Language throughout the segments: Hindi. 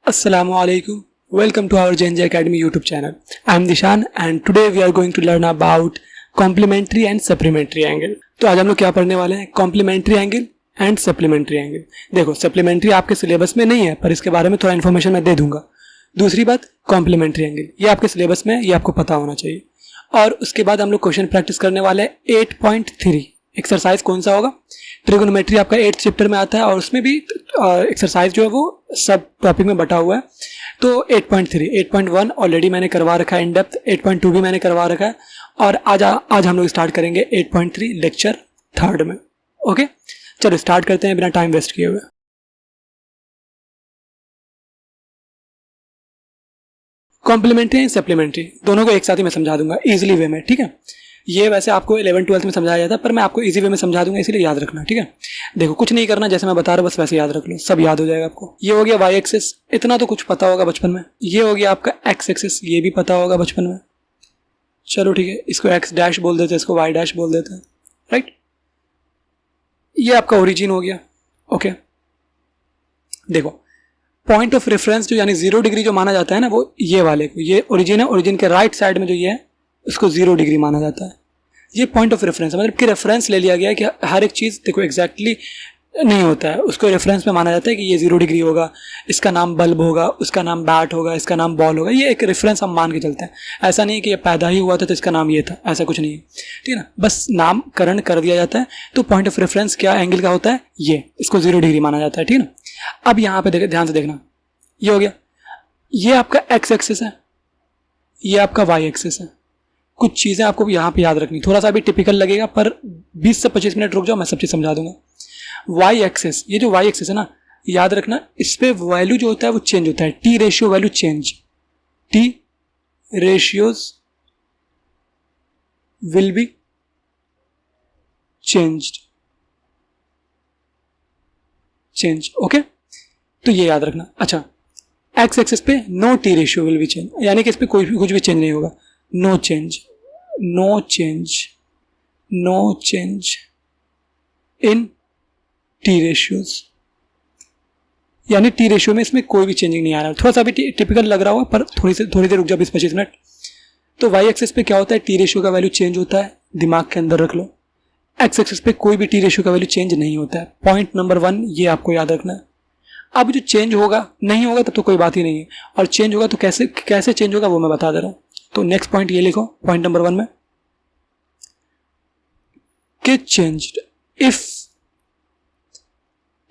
Assalamualaikum. Welcome to our JNJ Academy YouTube channel. I am Dishan and today we are going to learn about complementary and supplementary angle. तो आज हम लोग क्या पढ़ने वाले हैं? Complementary angle and supplementary angle. देखो supplementary आपके सिलेबस में नहीं है पर इसके बारे में थोड़ा इन्फॉर्मेशन मैं दे दूंगा. दूसरी बात complementary angle, ये आपके सिलेबस में, ये आपको पता होना चाहिए. और उसके बाद हम लोग क्वेश्चन प्रैक्टिस करने वाले हैं 8.3. एक्सरसाइज कौन सा होगा? ट्रिगोनोमेट्री आपका 8th चैप्टर में आता है और उसमें भी एक्सरसाइज जो है वो सब टॉपिक में बटा हुआ है. तो 8.3, 8.1 ऑलरेडी मैंने करवा रखा है इन डेप्थ, 8.2 भी मैंने करवा रखा है और आज हम लोग स्टार्ट करेंगे 8.3 लेक्चर 3rd में. ओके, चलो स्टार्ट करते हैं बिना टाइम वेस्ट किए हुए. कॉम्प्लीमेंट्री एंड सप्लीमेंट्री दोनों को एक साथ ही मैं समझा दूंगा इजीली वे में. ठीक है, ये वैसे आपको 11th-12th में समझाया जाता है पर मैं आपको इजी वे में समझा दूंगा, इसलिए याद रखना. ठीक है, देखो कुछ नहीं करना, जैसे मैं बता रहा हूँ बस वैसे याद रख लो, सब याद हो जाएगा आपको. ये हो गया वाई एक्सिस, इतना तो कुछ पता होगा बचपन में. ये हो गया आपका एक्स एक्सिस, ये भी पता होगा बचपन में. चलो ठीक है, इसको एक्स डैश बोल देते हैं, इसको वाई डैश बोल देते हैं. राइट, ये आपका ओरिजिन हो गया. ओके, देखो पॉइंट ऑफ रेफरेंस जो यानी 0 डिग्री जो माना जाता है ना, वो ये वाले को, ये ओरिजिन है, ओरिजिन के राइट साइड में जो ये है उसको 0 डिग्री माना जाता है. ये पॉइंट ऑफ रेफरेंस है, मतलब कि रेफरेंस ले लिया गया है कि हर एक चीज़ देखो एग्जैक्टली नहीं होता है, उसको रेफरेंस में माना जाता है कि ये 0 डिग्री होगा, इसका नाम बल्ब होगा, उसका नाम बैट होगा, इसका नाम बॉल होगा. ये एक रेफरेंस हम मान के चलते हैं. ऐसा नहीं कि ये पैदा ही हुआ था तो इसका नाम ये था, ऐसा कुछ नहीं है. ठीक है ना, बस नामकरण कर दिया जाता है. तो पॉइंट ऑफ रेफरेंस क्या एंगल का होता है? ये, इसको 0 डिग्री माना जाता है. ठीक है ना, अब यहाँ पे ध्यान से देखना, ये हो गया, ये आपका एक्स एक्सिस है, ये आपका वाई एक्सिस है. कुछ चीज़ें आपको यहाँ पे याद रखनी, थोड़ा सा भी टिपिकल लगेगा पर 20 से 25 मिनट रुक जाओ, मैं सब चीज़ समझा दूंगा. वाई एक्सिस, ये जो वाई एक्सिस है ना, याद रखना, इस पे वैल्यू जो होता है वो चेंज होता है. T ratio value change, T ratios will be change. Okay, तो ये याद रखना. अच्छा, एक्स एक्सिस पे no T ratio will be change, यानी कि इस पे कुछ भी चेंज नहीं होगा. No change in T ratios, यानी टी रेशियो में इसमें कोई भी चेंजिंग नहीं आ रहा है. थोड़ा सा भी टिपिकल लग रहा होगा पर थोड़ी देर रुक जाओ, 20-25 मिनट. तो वाई एक्सिस पे क्या होता है? टी रेशियो का वैल्यू चेंज होता है, दिमाग के अंदर रख लो. एक्स एक्सिस पे कोई भी टी रेशियो का वैल्यू चेंज नहीं होता है. पॉइंट नंबर 1 ये आपको याद रखना है. अब जो चेंज होगा, नहीं होगा तब तो कोई बात ही नहीं है, और चेंज होगा तो कैसे चेंज होगा वो मैं बता दे रहा हूँ. तो नेक्स्ट पॉइंट ये लिखो, पॉइंट नंबर 1 में कि changed if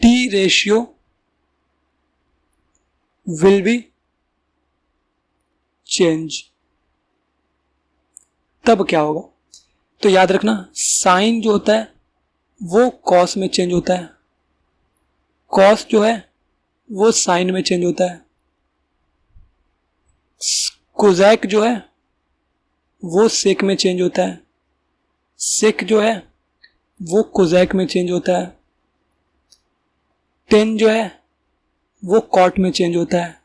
T ratio will be change, तब क्या होगा? तो याद रखना, साइन जो होता है वो कॉस में चेंज होता है, कॉस जो है वो साइन में चेंज होता है, कोजैक जो है वो सेक में चेंज होता है, सेक जो है वो कोजैक में चेंज होता है, टेन जो है वो कॉट में चेंज होता है,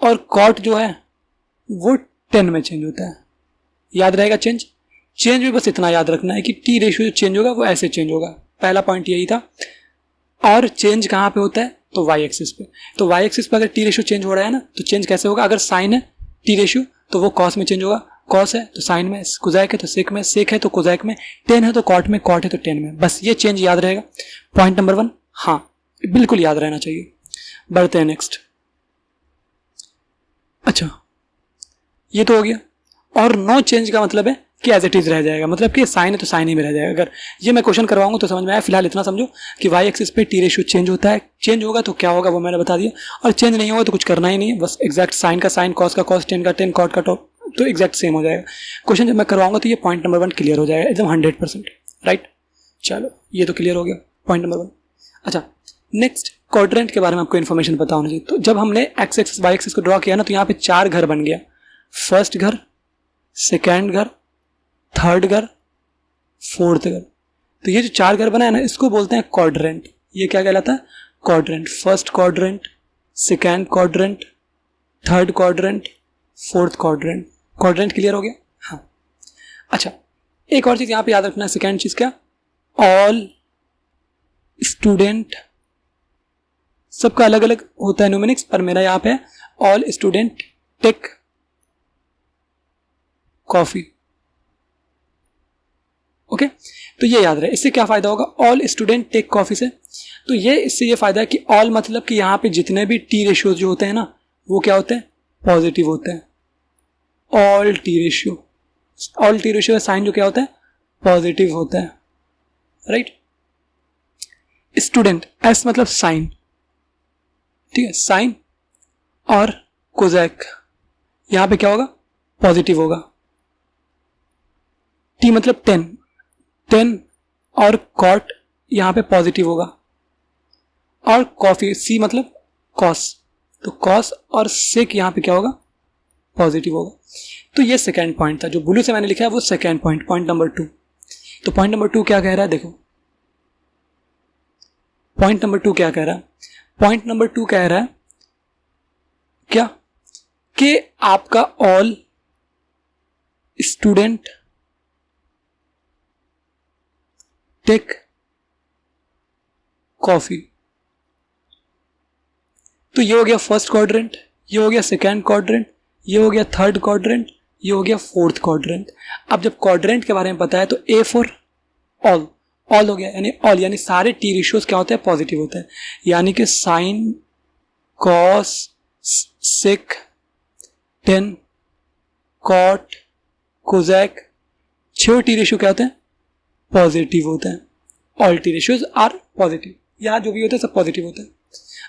और कॉट जो है वो टेन में चेंज होता है. याद रहेगा चेंज भी बस इतना याद रखना है कि टी रेशियो जो चेंज होगा वो ऐसे चेंज होगा. पहला पॉइंट यही था. और चेंज कहाँ पे होता है? तो वाई एक्सिस पे. तो वाई एक्सिस पे अगर टी रेशियो चेंज हो रहा है ना, तो चेंज कैसे होगा? अगर साइन है टी रेशियो तो वो कॉस में चेंज होगा, कॉस है तो साइन में, कोजैक है तो सेक में, सेक है तो कोजैक में, टेन है तो कॉट में, कॉट है तो टेन में. बस ये चेंज याद रहेगा. पॉइंट नंबर 1 हाँ बिल्कुल याद रहना चाहिए. बढ़ते हैं नेक्स्ट. अच्छा, ये तो हो गया. और नो चेंज का मतलब है कि एज इट इज रह जाएगा, मतलब कि साइन है तो साइन ही में रह जाएगा. अगर ये मैं क्वेश्चन करवाऊंगा तो समझ में आया. फिलहाल इतना समझो कि वाई एक्सिस पे टी रेशियो चेंज होता है, चेंज होगा तो क्या होगा वो मैंने बता दिया, और चेंज नहीं होगा तो कुछ करना ही नहीं है, बस एग्जैक्ट साइन का साइन, कॉस का कॉस, टेन का टेन, कॉट का टॉट, तो एग्जैक्ट सेम हो जाएगा. क्वेश्चन जब मैं करवाऊंगा तो ये पॉइंट नंबर 1 क्लियर हो जाएगा एकदम 100%. राइट, चलो ये तो क्लियर हो गया पॉइंट नंबर 1. अच्छा, नेक्स्ट क्वाड्रेंट के बारे में आपको इन्फॉर्मेशन पता होना चाहिए. तो जब हमने एक्स एक्सिस वाई एक्सिस को ड्रॉ किया ना, तो यहाँ पे 4 घर बन गया. फर्स्ट घर, सेकेंड घर, थर्ड घर, फोर्थ घर. तो ये जो 4 घर बना है ना, इसको बोलते हैं क्वाड्रेंट. ये क्या कहलाता है? Quadrant. First quadrant, second quadrant, third quadrant, fourth quadrant. Quadrant clear हो गया? हाँ. अच्छा, एक और चीज यहाँ पे याद रखना है. सेकेंड चीज क्या? ऑल स्टूडेंट सबका अलग अलग होता है न्यूमेरिक्स, पर मेरा यहाँ पे all student take coffee. Okay, तो ये याद रहे। इससे क्या फायदा होगा, ऑल स्टूडेंट टेक कॉफी से, तो ये इससे ये फायदा है कि ऑल मतलब कि यहाँ पे जितने भी टी रेशियोज जो होते हैं ना वो क्या होते हैं, पॉजिटिव होते हैं। All T ratio, all T ratio का साइन जो क्या होता है, पॉजिटिव होता है, राइट। स्टूडेंट, एस मतलब साइन, ठीक है, साइन और कोजैक यहां पे क्या होगा, पॉजिटिव होगा। टी मतलब 10, 10 और कॉट यहां पे पॉजिटिव होगा। और कॉफी, सी मतलब कॉस, तो कॉस और सेक यहां पे क्या होगा, पॉजिटिव होगा। तो ये सेकेंड पॉइंट था जो ब्लू से मैंने लिखा है, वो सेकेंड पॉइंट, पॉइंट नंबर 2। तो पॉइंट नंबर 2 क्या कह रहा है, देखो पॉइंट नंबर 2 क्या कह रहा है, पॉइंट नंबर 2 कह रहा है क्या, कि आपका ऑल स्टूडेंट टेक कॉफी। तो ये हो गया फर्स्ट क्वाड्रेंट, ये हो गया सेकेंड क्वाड्रेंट, ये हो गया थर्ड क्वाड्रेंट, ये हो गया फोर्थ क्वाड्रेंट। अब जब क्वाड्रेंट के बारे में पता है तो ए फॉर ऑल, ऑल हो गया, यानी ऑल यानी सारे टी रेशियोज क्या होते हैं, पॉजिटिव होते हैं। यानी कि sine, cos, sec, tan, cot, cosec, 6 T ratio क्या होते हैं, पॉजिटिव होते हैं। All T ratios are positive, यहाँ जो भी होता है सब पॉजिटिव होता है।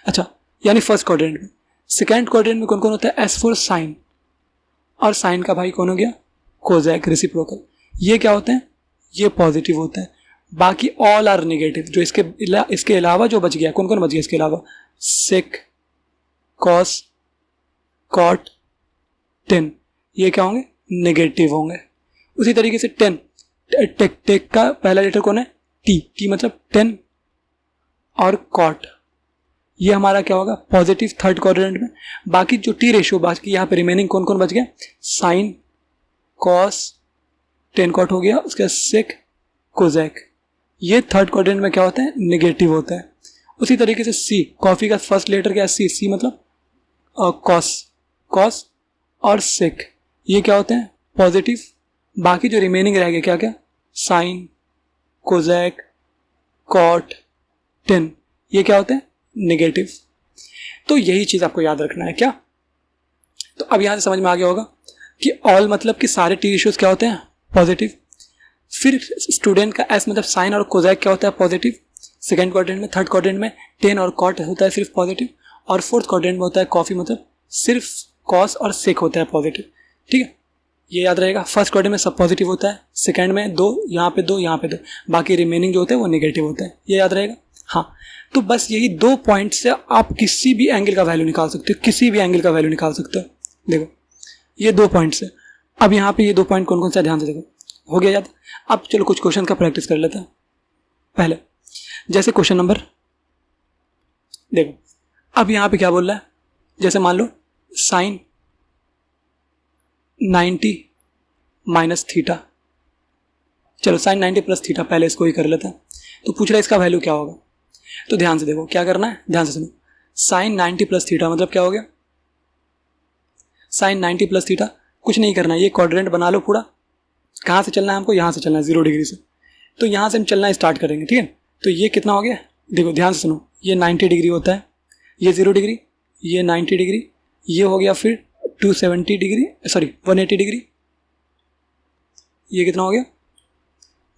अच्छा, यानी फर्स्ट क्वाड्रेंट में। सेकेंड क्वाड्रेंट में कौन कौन होता है, एस फॉर साइन, और साइन का भाई कौन हो गया, कोजैक, रेसिप्रोकल। ये क्या होते हैं, ये पॉजिटिव होते हैं। बाकी ऑल आर नेगेटिव। जो इसके अलावा जो बच गया, कौन कौन बच गया इसके अलावा, सेक, कॉस, कॉट, टेन, ये क्या होंगे, नेगेटिव होंगे। उसी तरीके से 10, टेक का पहला लेटर कौन है, टी, टी मतलब 10 और कॉट, ये हमारा क्या होगा, पॉजिटिव थर्ड क्वाड्रेंट में। बाकी जो टी रेशियो बाकी यहाँ पे रिमेनिंग कौन कौन बच गया, साइन, कॉस, 10 कॉट हो गया, उसके सेक, कोजैक, ये थर्ड क्वाड्रेंट में क्या होता है, नेगेटिव होता है। उसी तरीके से सी, कॉफी का फर्स्ट लेटर क्या है, सी, सी मतलब कॉस, कॉस और सेक, ये क्या होते हैं, पॉजिटिव। बाकी जो रिमेनिंग रह गया क्या क्या, साइन, कोजैक, कॉट, 10, ये क्या होते हैं, नेगेटिव। तो यही चीज आपको याद रखना है क्या। तो अब यहां से समझ में आ गया होगा कि ऑल मतलब कि सारे टी रेशियोज क्या होते हैं, पॉजिटिव। फिर स्टूडेंट का एस मतलब साइन और कोजैक क्या होता है, पॉजिटिव सेकेंड क्वाड्रेंट में। थर्ड क्वाड्रेंट में 10 और कॉट होता है सिर्फ पॉजिटिव, और फोर्थ क्वाड्रेंट में होता है कॉफी मतलब सिर्फ कॉस और सेक होता है पॉजिटिव, ठीक है। ये याद रहेगा, फर्स्ट क्वाड्रेंट में सब पॉजिटिव होता है, सेकंड में 2, यहाँ पे 2, यहाँ पे 2, बाकी रिमेनिंग जो होते हैं वो नेगेटिव होता है, ये याद रहेगा। हाँ, तो बस यही 2 पॉइंट से आप किसी भी एंगल का वैल्यू निकाल सकते हो, किसी भी एंगल का वैल्यू निकाल सकते हो। देखो ये 2 पॉइंट से, अब यहाँ पे ये 2 पॉइंट कौन कौन सा, ध्यान से देखो, हो गया याद। अब चलो कुछ क्वेश्चन का प्रैक्टिस कर लेते हैं। पहले जैसे क्वेश्चन नंबर, देखो अब यहाँ पे क्या बोल रहा है, जैसे मान लो साइन 90 माइनस थीटा, चलो साइन 90 प्लस थीटा, पहले इसको ही कर लेते हैं। तो पूछ रहा है इसका वैल्यू क्या होगा। तो ध्यान से देखो क्या करना है, ध्यान से सुनो, साइन 90 प्लस थीटा मतलब क्या हो गया, साइन 90 प्लस थीटा, कुछ नहीं करना है, ये क्वाड्रेंट बना लो पूरा। कहाँ से चलना है हमको, यहाँ से चलना है 0 डिग्री से। तो यहाँ से हम चलना स्टार्ट करेंगे, ठीक है। तो ये कितना हो गया, देखो ध्यान से सुनो, ये 90 डिग्री होता है, ये 0 डिग्री, ये 90 डिग्री, ये हो गया फिर 270 डिग्री, सॉरी 180 डिग्री, ये कितना हो गया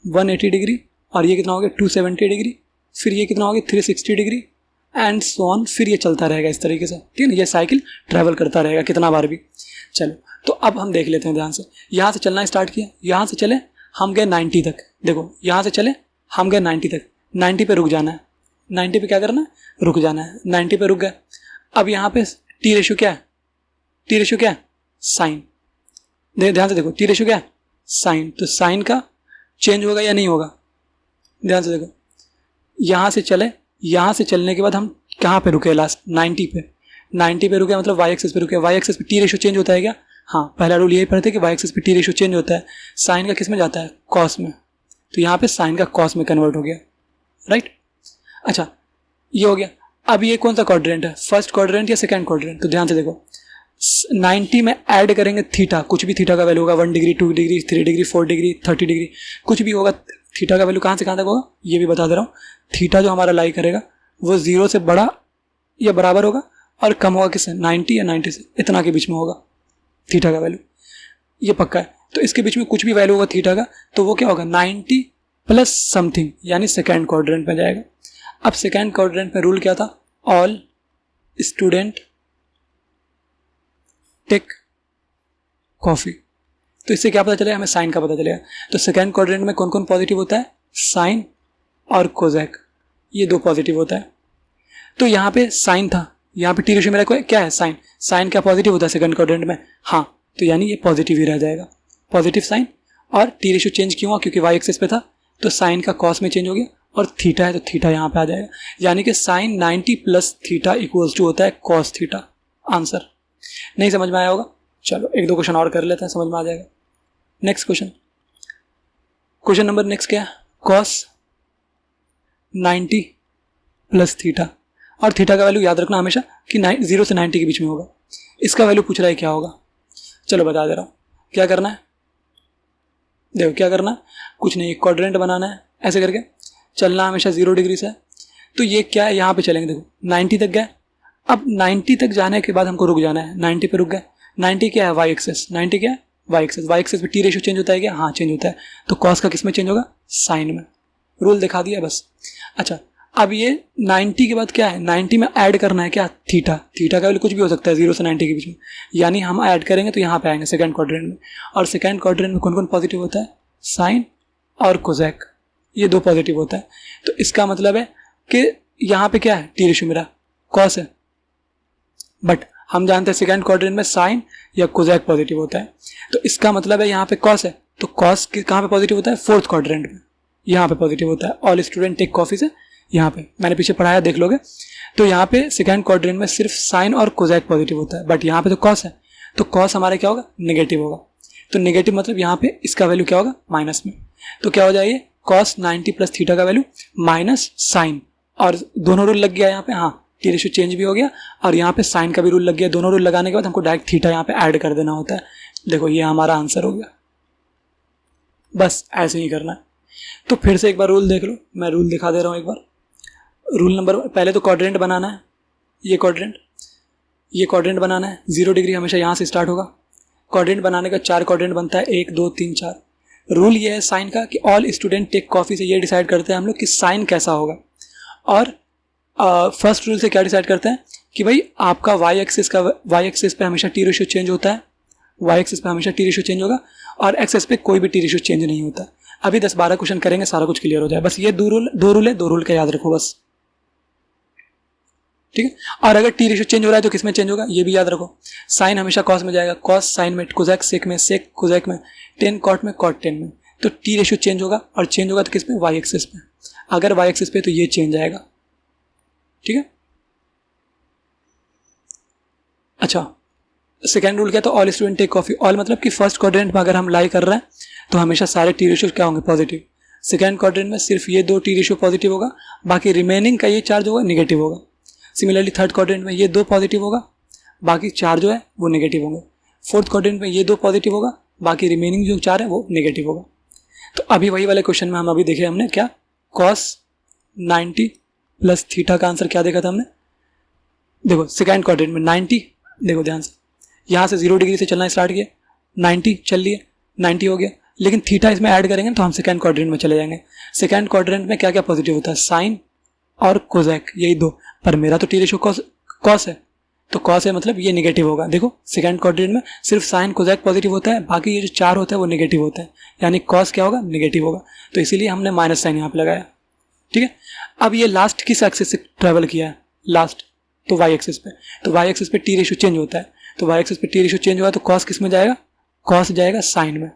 180 डिग्री, और ये कितना हो गया 270 डिग्री, फिर ये कितना हो गया 360 डिग्री एंड सो ऑन। फिर ये चलता रहेगा इस तरीके से, ठीक है ना, ये साइकिल ट्रैवल करता रहेगा कितना बार भी। चलो तो अब हम देख लेते हैं ध्यान से, यहाँ से चलना स्टार्ट किया, यहाँ से चले हम गए 90 तक, देखो यहाँ से चले हम गए 90 तक, 90 पे रुक जाना है, 90 पे क्या करना है, रुक जाना है, 90 पे रुक गए। अब यहाँ पे टी रेशियो क्या है, टी रेशियो क्या है, साइन, ध्यान से देखो टी रेशियो क्या है, साइन, तो साइन का चेंज होगा या नहीं होगा, ध्यान से देखो। यहाँ से चले, यहाँ से चलने के बाद हम कहाँ पे रुके, लास्ट 90 पे, 90 पे रुके मतलब वाई एक्सेस पे रुके। वाई एक्सेस पे टी रेशियो चेंज होता है क्या, हाँ पहला रूल यही पढ़ते कि वाई एक्सेस पे टी रेशियो चेंज होता है, साइन का किस में जाता है, कॉस में, तो यहाँ पे साइन का कॉस में कन्वर्ट हो गया, राइट। अच्छा ये हो गया। अब ये कौन सा क्वाड्रेंट है, फर्स्ट क्वाड्रेंट या सेकंड क्वाड्रेंट? तो ध्यान से देखो, 90 में ऐड करेंगे थीटा, कुछ भी थीटा का वैल्यू होगा, 1 degree 2 degree 3 degree 4 degree 30 degree, कुछ भी होगा, थीटा का वैल्यू कहाँ से कहाँ तक होगा ये भी बता दे रहा हूँ। थीटा जो हमारा लाई करेगा वो 0 से बड़ा या बराबर होगा और कम होगा किससे, 90 या 90 से, इतना के बीच में होगा थीटा का वैल्यू, ये पक्का है। तो इसके बीच में कुछ भी वैल्यू होगा थीटा का तो वो क्या होगा, 90 प्लस समथिंग, यानी सेकेंड क्वाड्रेंट में जाएगा। अब सेकेंड क्वाड्रेंट में रूल क्या था, ऑल स्टूडेंट टेक कॉफी। तो इससे क्या पता चलेगा, हमें साइन का पता चलेगा। तो सेकेंड क्वाड्रेंट में कौन कौन पॉजिटिव होता है, साइन और कोजेक, ये दो पॉजिटिव होता है। तो यहाँ पे साइन था, यहाँ पे टी रेशियो मेरा क्या है, साइन, साइन क्या पॉजिटिव होता है सेकंड क्वाड्रेंट में, हाँ, तो यानी ये पॉजिटिव ही रह जाएगा, पॉजिटिव साइन। और टी रेशियो चेंज क्यों हुआ, क्योंकि वाई एक्सिस पे था तो साइन का कॉस में चेंज हो गया, और थीटा है तो थीटा यहाँ पे आ जाएगा, यानी कि sine 90 plus theta equals to होता है कॉस थीटा। आंसर नहीं समझ में आया होगा, चलो एक दो क्वेश्चन और कर लेते हैं, समझ में आ जाएगा। Next question, question number next क्या है, कॉस 90 प्लस थीटा, और थीटा का वैल्यू याद रखना हमेशा कि 0 से 90 के बीच में होगा। इसका वैल्यू पूछ रहा है क्या होगा, चलो बता दे रहा हूँ। क्या करना है, देखो क्या करना है, कुछ नहीं, क्वाड्रेंट बनाना है, ऐसे करके चलना हमेशा 0 डिग्री से। तो ये क्या है, यहाँ पे चलेंगे, देखो 90 तक गए, अब 90 तक जाने के बाद हमको रुक जाना है, 90 पे रुक गए। 90 क्या है, वाई एक्सेस, 90 क्या है, वाई एक्सेस, वाई एक्सेस पे टी रेशियो चेंज होता है क्या, हाँ चेंज होता है। तो कॉस का किस में चेंज होगा, साइन में, रूल दिखा दिया बस। अच्छा, अब ये 90 के बाद क्या है, 90 में ऐड करना है क्या, थीटा, थीटा का वैल्यू कुछ भी हो सकता है 0 से 90 के बीच में, यानी हम ऐड करेंगे तो यहाँ पे आएंगे सेकंड क्वाड्रेंट में। और सेकंड क्वाड्रेंट में कौन कौन पॉजिटिव होता है, साइन और कोजेक, ये दो पॉजिटिव होता है। तो इसका मतलब है कि यहाँ पे क्या है, टी रेशियो मेरा कॉस है, बट हम जानते हैं सेकंड क्वाड्रेंट में साइन या कोजेक पॉजिटिव होता है। तो इसका मतलब है यहाँ पे कॉस है, तो कॉस कहाँ पे पॉजिटिव होता है, फोर्थ क्वाड्रेंट में, यहाँ पे पॉजिटिव होता है। ऑल स्टूडेंट टेक कॉफी से यहाँ पे मैंने पीछे पढ़ाया, देख लोगे। तो यहाँ पे सेकंड क्वाड्रेंट में सिर्फ साइन और कोजेक पॉजिटिव होता है, बट यहाँ पे तो कॉस है, तो कॉस हमारा क्या होगा, नेगेटिव होगा। तो नेगेटिव मतलब यहाँ पे इसका वैल्यू क्या होगा, माइनस में। तो क्या हो जाएगा, कॉस 90 प्लस थीटा का वैल्यू माइनस साइन, और दोनों रूल लग गया यहाँ पे, हाँ टी रेशियो चेंज भी हो गया और यहाँ पे साइन का भी रूल लग गया। दोनों रूल लगाने के बाद हमको डायरेक्ट थीटा यहाँ पे ऐड कर देना होता है। देखो ये हमारा आंसर हो गया, बस ऐसे ही करना है। तो फिर से एक बार रूल देख लो, मैं रूल दिखा दे रहा हूँ एक बार। रूल नंबर, पहले तो क्वाड्रेंट बनाना है, ये क्वाड्रेंट बनाना है, 0 डिग्री हमेशा यहाँ से स्टार्ट होगा। क्वाड्रेंट बनाने का 4 क्वाड्रेंट बनता है, 1 2 3 4। रूल ये है साइन का कि ऑल स्टूडेंट टेक कॉफी से ये डिसाइड करते हैं हम लोग कि साइन कैसा होगा। और फर्स्ट रूल से क्या डिसाइड करते हैं कि भाई आपका वाई एक्सिस पे हमेशा टी रेशियो चेंज होता है, वाई एक्सिस पे हमेशा टी रेशियो चेंज होगा, और एक्स एक्सिस पे कोई भी टी रेशियो चेंज नहीं होता। अभी 10-12 क्वेश्चन करेंगे, सारा कुछ क्लियर हो जाए। बस ये दो रूल का याद रखो बस, ठीक है। और अगर टी रेशियो चेंज हो रहा है तो किस में चेंज होगा, ये भी याद रखो। साइन हमेशा कॉस में जाएगा, कॉस साइन में, कोजेक सेक में, सेक कोजेक में, टेन कॉट में, कॉट टेन में। तो टी रेशियो चेंज होगा, और चेंज होगा तो किस में, वाई एक्सिस पे। अगर वाई एक्सिस पे तो ये चेंज आएगा, ठीक है। अच्छा, सेकेंड रूल क्या, तो all student take coffee. All मतलब कि फर्स्ट क्वाड्रेंट में अगर हम लाई कर रहे हैं तो हमेशा सारे टी रेशियो क्या होंगे, पॉजिटिव। सेकेंड क्वाड्रेंट में सिर्फ ये 2 टी रेशियो पॉजिटिव होगा, बाकी रिमेनिंग का ये 4 जो होगा नेगेटिव होगा। सिमिलरली थर्ड क्वाड्रेंट में ये 2 पॉजिटिव होगा, बाकी 4 जो है वो नेगेटिव होंगे। फोर्थ क्वाड्रेंट में ये 2 पॉजिटिव होगा, बाकी रिमेनिंग जो 4 है वो नेगेटिव होगा। तो अभी वही वाले क्वेश्चन में हम अभी देखे हमने क्या, कॉस 90 प्लस थीटा का आंसर क्या देखा था हमने। देखो सेकेंड क्वाड्रेंट में 90, देखो ध्यान से, यहाँ से 0 डिग्री से चलना स्टार्ट किया, 90 चल लिए, 90 हो गया, लेकिन थीटा इसमें ऐड करेंगे तो हम सेकेंड क्वाड्रेंट में चले जाएंगे। सेकेंड क्वाड्रेंट में क्या क्या पॉजिटिव होता है, साइन और कोजेक, यही 2। पर मेरा तो टी रेशियो कॉस है, तो कॉस है मतलब ये नेगेटिव होगा। देखो सेकेंड क्वाड्रेंट में सिर्फ साइन कोजेक पॉजिटिव होता है, बाकी ये जो 4 होता है वो नेगेटिव होता है, यानी कॉस क्या होगा, नेगेटिव होगा। तो इसीलिए हमने माइनस साइन यहाँ पे लगाया, ठीक है। अब ये लास्ट किस एक्सिस से ट्रेवल किया है, लास्ट तो वाई एक्सिस पे। तो वाई एक्सिस पे टी रेशियो चेंज होता है, तो वाई एक्सिस पे टी रेशियो चेंज हुआ तो कॉस किस में जाएगा, कॉस जाएगा साइन में।